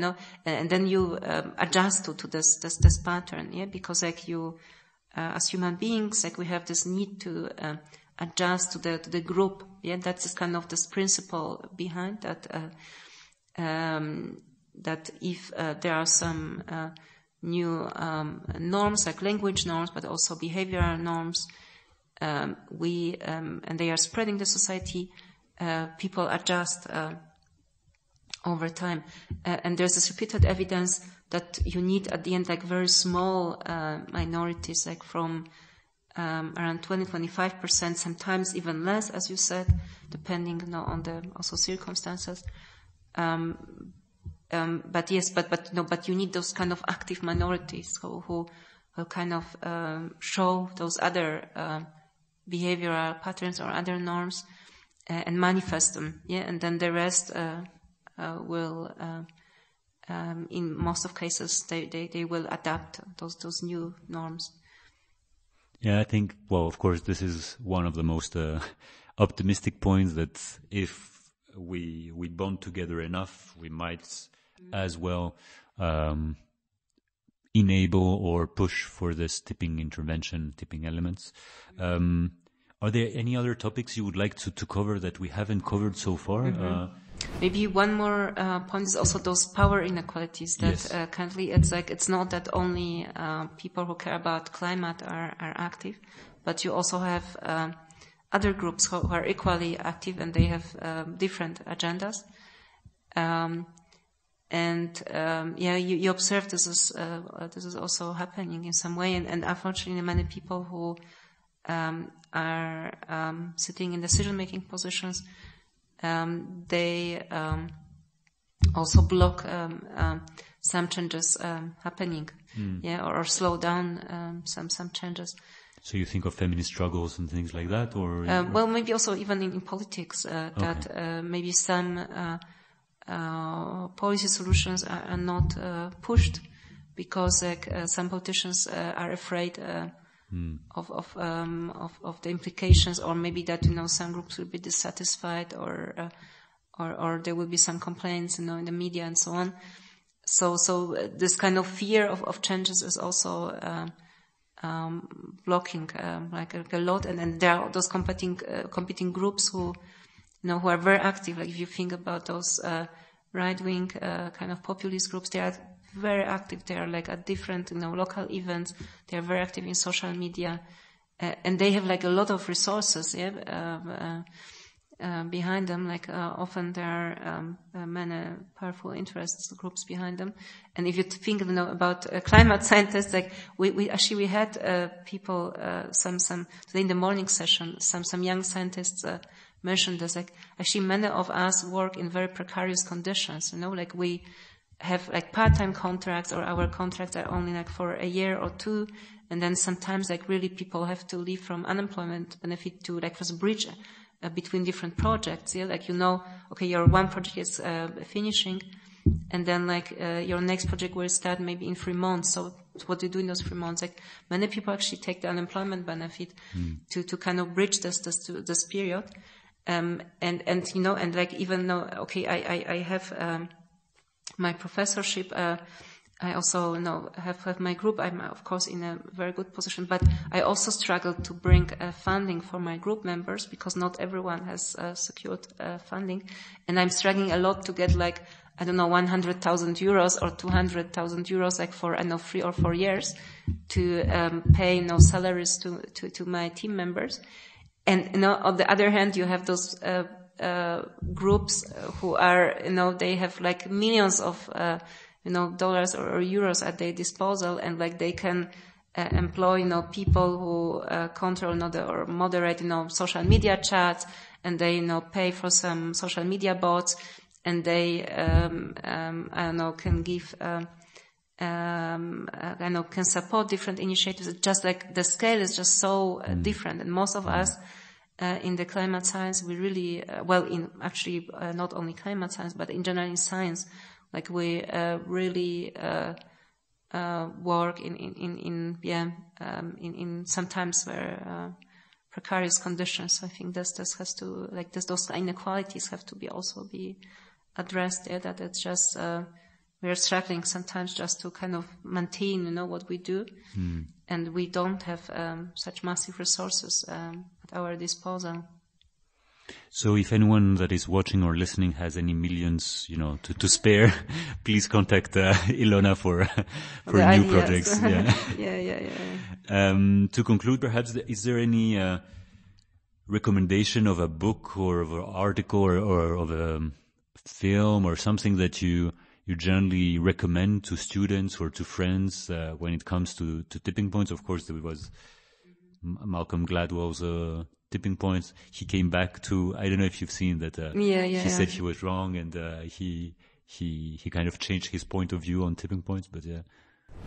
and then you adjust to this pattern, because you, as human beings, we have this need to adjust to the group, that's kind of this principle behind that. That if there are some new norms, language norms, but also behavioral norms, and they are spreading the society, people adjust over time. And there's this repeated evidence that you need at the end like very small minorities, like from around 20-25%, sometimes even less, as you said, depending on the also circumstances. But you need those kind of active minorities who kind of show those other behavioral patterns or other norms and manifest them. Yeah, and then the rest will, in most of cases, they will adapt those new norms. Yeah, I think, well, of course, this is one of the most optimistic points, that if we bond together enough, we might as well enable or push for this tipping elements. Are there any other topics you would like to cover that we haven't covered so far? Mm-hmm. Maybe one more point is also those power inequalities that yes. Currently it's not that only people who care about climate are active, but you also have other groups who are equally active, and they have different agendas. You observe this is also happening in some way, and unfortunately many people who are sitting in decision-making positions, they also block some changes happening, or slow down some changes. So you think of feminist struggles and things like that, or well, maybe also even in politics, that maybe some policy solutions are not pushed because some politicians are afraid of the implications, or maybe that some groups will be dissatisfied, or there will be some complaints in the media and so on. So this kind of fear of changes is also blocking like a lot, and there are those competing groups who are very active. Like if you think about those right-wing kind of populist groups, they are very active. They are like at different local events. They are very active in social media, and they have like a lot of resources behind them. Like often there are many powerful interest groups behind them. And if you think about climate scientists, like we had people some today in the morning session, some young scientists mentioned this. Like actually many of us work in very precarious conditions. Like we have like part-time contracts, or our contracts are only like for a year or two, and then sometimes like really people have to leave from unemployment benefit to like was a bridge between different projects. Like okay, your one project is finishing, and then like your next project will start maybe in 3 months. So what do you do in those 3 months? Like many people actually take the unemployment benefit to kind of bridge this period. And like even though okay, I have my professorship, I also have my group. I'm of course in a very good position, but I also struggle to bring funding for my group members, because not everyone has secured funding, and I'm struggling a lot to get like 100,000 euros or 200,000 euros, like for 3 or 4 years, to pay salaries to my team members. And on the other hand, you have those groups who are they have like millions of dollars or euros at their disposal, and like they can employ people who control or moderate social media chats, and they pay for some social media bots, and they can give can support different initiatives. It's just like the scale is just so different, and most of us in the climate science, we really not only climate science, but in general in science, like we really work in sometimes very precarious conditions. I think this has to those inequalities have to be addressed. That it's just we are struggling sometimes just to kind of maintain what we do, and we don't have such massive resources at our disposal. So if anyone that is watching or listening has any millions, to spare, please contact Ilona for new ideas. projects. Yeah. To conclude, perhaps, is there any recommendation of a book or of an article or of a film or something that you generally recommend to students or to friends when it comes to tipping points? Of course, there was Malcolm Gladwell's tipping points. He came back to, I don't know if you've seen that. He said he was wrong, and he kind of changed his point of view on tipping points. But yeah.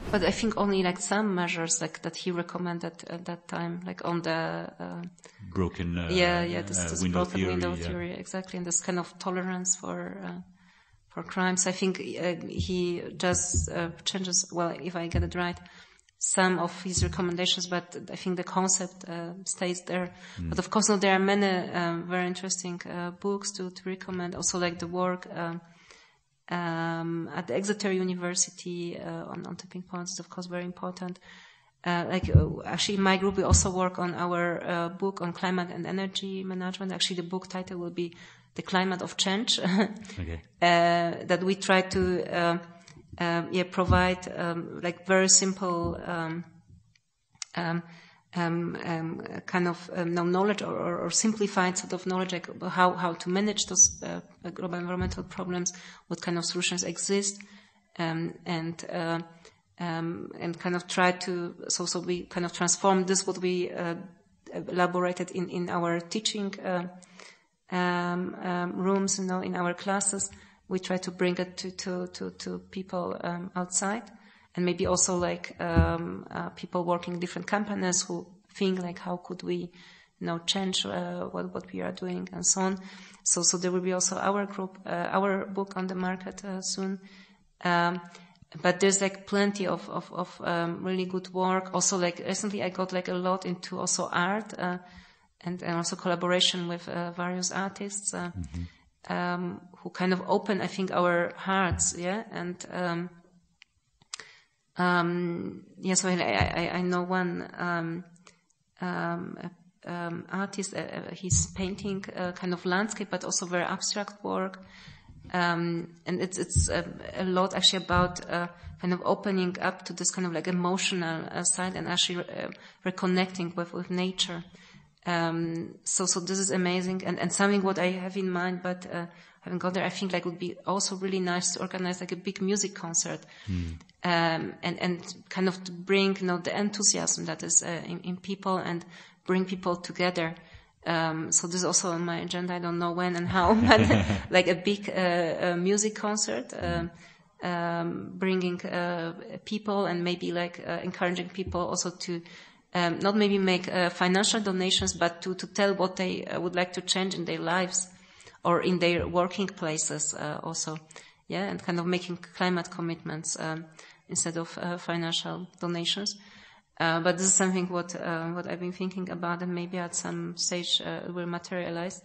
But I think only like some measures like that he recommended at that time, like on the broken this window broken theory, window theory, exactly, and this kind of tolerance for crimes. I think he just changes. Well, if I get it right, some of his recommendations, but I think the concept stays there. But of course, there are many very interesting books to recommend. Also, like the work at the Exeter University on tipping points is of course very important. Actually, in my group, we also work on our book on climate and energy management. Actually, the book title will be "The Climate of Change." Okay. That we try to provide like very simple kind of knowledge or simplified sort of knowledge, like how to manage those global environmental problems, what kind of solutions exist, and kind of try to so we kind of transform this what we elaborated in our teaching rooms, in our classes. We try to bring it to people outside. And maybe also like people working in different companies who think like how could we change what we are doing and so on. So there will be also our group, our book on the market soon. But there's like plenty of really good work. Also, like recently I got like a lot into also art and also collaboration with various artists who kind of open, I think, our hearts, and so I know one artist. He's painting kind of landscape, but also very abstract work, and it's a lot actually about kind of opening up to this kind of like emotional side and actually reconnecting with nature. So this is amazing and something what I have in mind, but haven't got there. I think like would be also really nice to organize like a big music concert, and kind of to bring the enthusiasm that is in people and bring people together. So this is also on my agenda. I don't know when and how, but like a big music concert, bringing people and maybe like encouraging people also to not maybe make financial donations, but to tell what they would like to change in their lives or in their working places also, and kind of making climate commitments instead of financial donations. But this is something what I've been thinking about, and maybe at some stage it will materialize.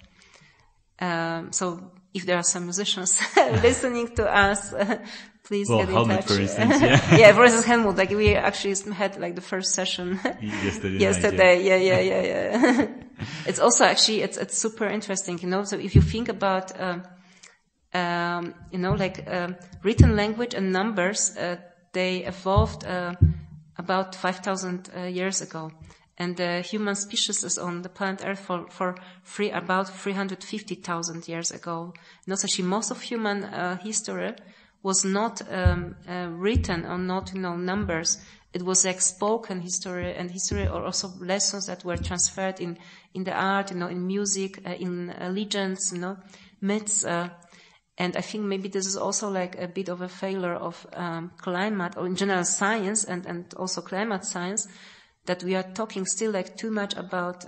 So if there are some musicians listening to us, please get in Helmut, touch. For instance, for instance, Helmut, like we actually had like the first session yesterday. Yeah. It's also actually, it's super interesting, so if you think about, written language and numbers, they evolved, about 5,000 years ago. And the human species is on the planet Earth for about 350,000 years ago. Actually, most of human history was not written or not, numbers. It was like spoken history and history, or also lessons that were transferred in the art, in music, in legends, myths. And I think maybe this is also like a bit of a failure of climate, or in general science and also climate science, that we are talking still like too much about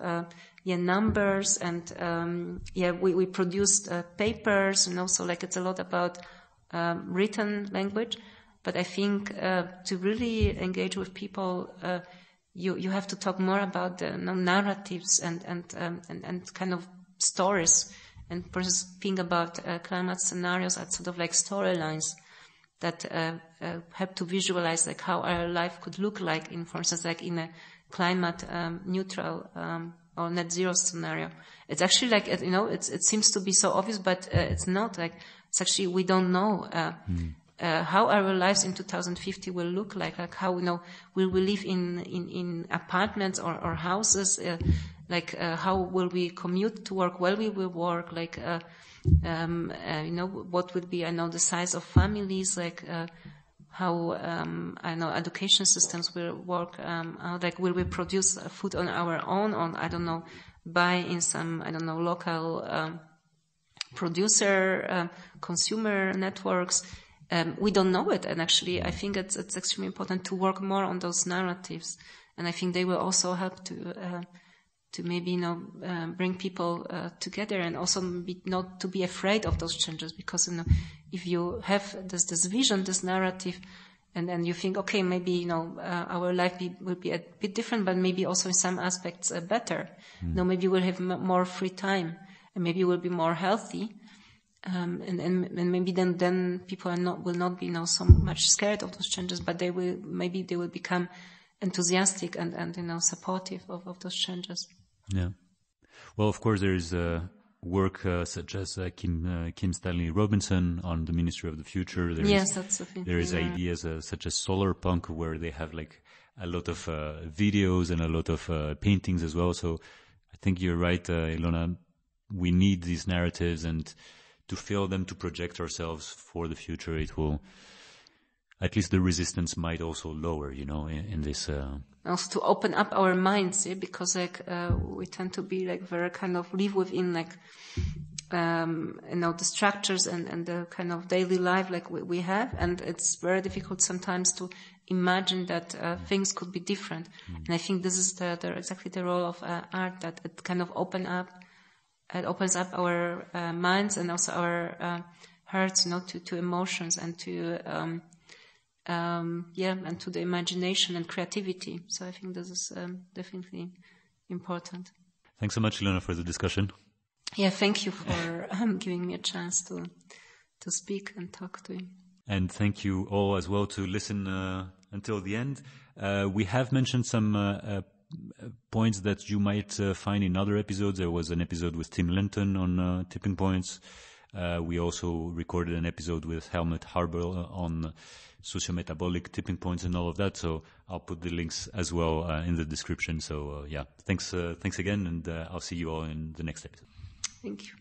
numbers and we produced papers, so like it's a lot about written language. But I think to really engage with people, you have to talk more about the narratives and kind of stories, and for instance think about climate scenarios as sort of like storylines that help to visualize like how our life could look like in, for instance, like in a climate neutral or net zero scenario. It's actually like, it seems to be so obvious, but it's not. Like, it's actually, we don't know how our lives in 2050 will look like how, will we live in apartments or houses, how will we commute to work, where we will work, what would be, the size of families, how, education systems will work, will we produce food on our own, or, buy in some, local, producer, consumer networks. We don't know it. And actually, I think it's extremely important to work more on those narratives. And I think they will also help to maybe, bring people, together, and also not to be afraid of those changes, because, if you have this vision, this narrative, and then you think, okay, maybe, our life will be a bit different, but maybe also in some aspects better. Maybe we'll have more free time, and maybe we'll be more healthy. And maybe then people will not be so much scared of those changes, but they will become enthusiastic and supportive of those changes. Yeah. Well, of course, there is work such as Kim Stanley Robinson on the Ministry of the Future. Yes, that's the thing. There is ideas such as solar punk, where they have a lot of videos and a lot of paintings as well. So I think you're right, Ilona. We need these narratives, and to feel them, to project ourselves for the future. It will, at least the resistance might also lower, in this. Also to open up our minds, because we tend to be very kind of live within the structures and the kind of daily life we have, and it's very difficult sometimes to imagine that things could be different. And I think this is exactly the role of art, that it kind of opens up our minds and also our hearts, to emotions and to and to the imagination and creativity. So I think this is definitely important. Thanks so much, Ilona, for the discussion. Yeah, thank you for giving me a chance to speak and talk to you. And thank you all as well to listen until the end. We have mentioned some points that you might find in other episodes. There was an episode with Tim Linton on tipping points. We also recorded an episode with Helmut Harbel on socio-metabolic tipping points and all of that. So I'll put the links as well in the description. So thanks again, and I'll see you all in the next episode. Thank you.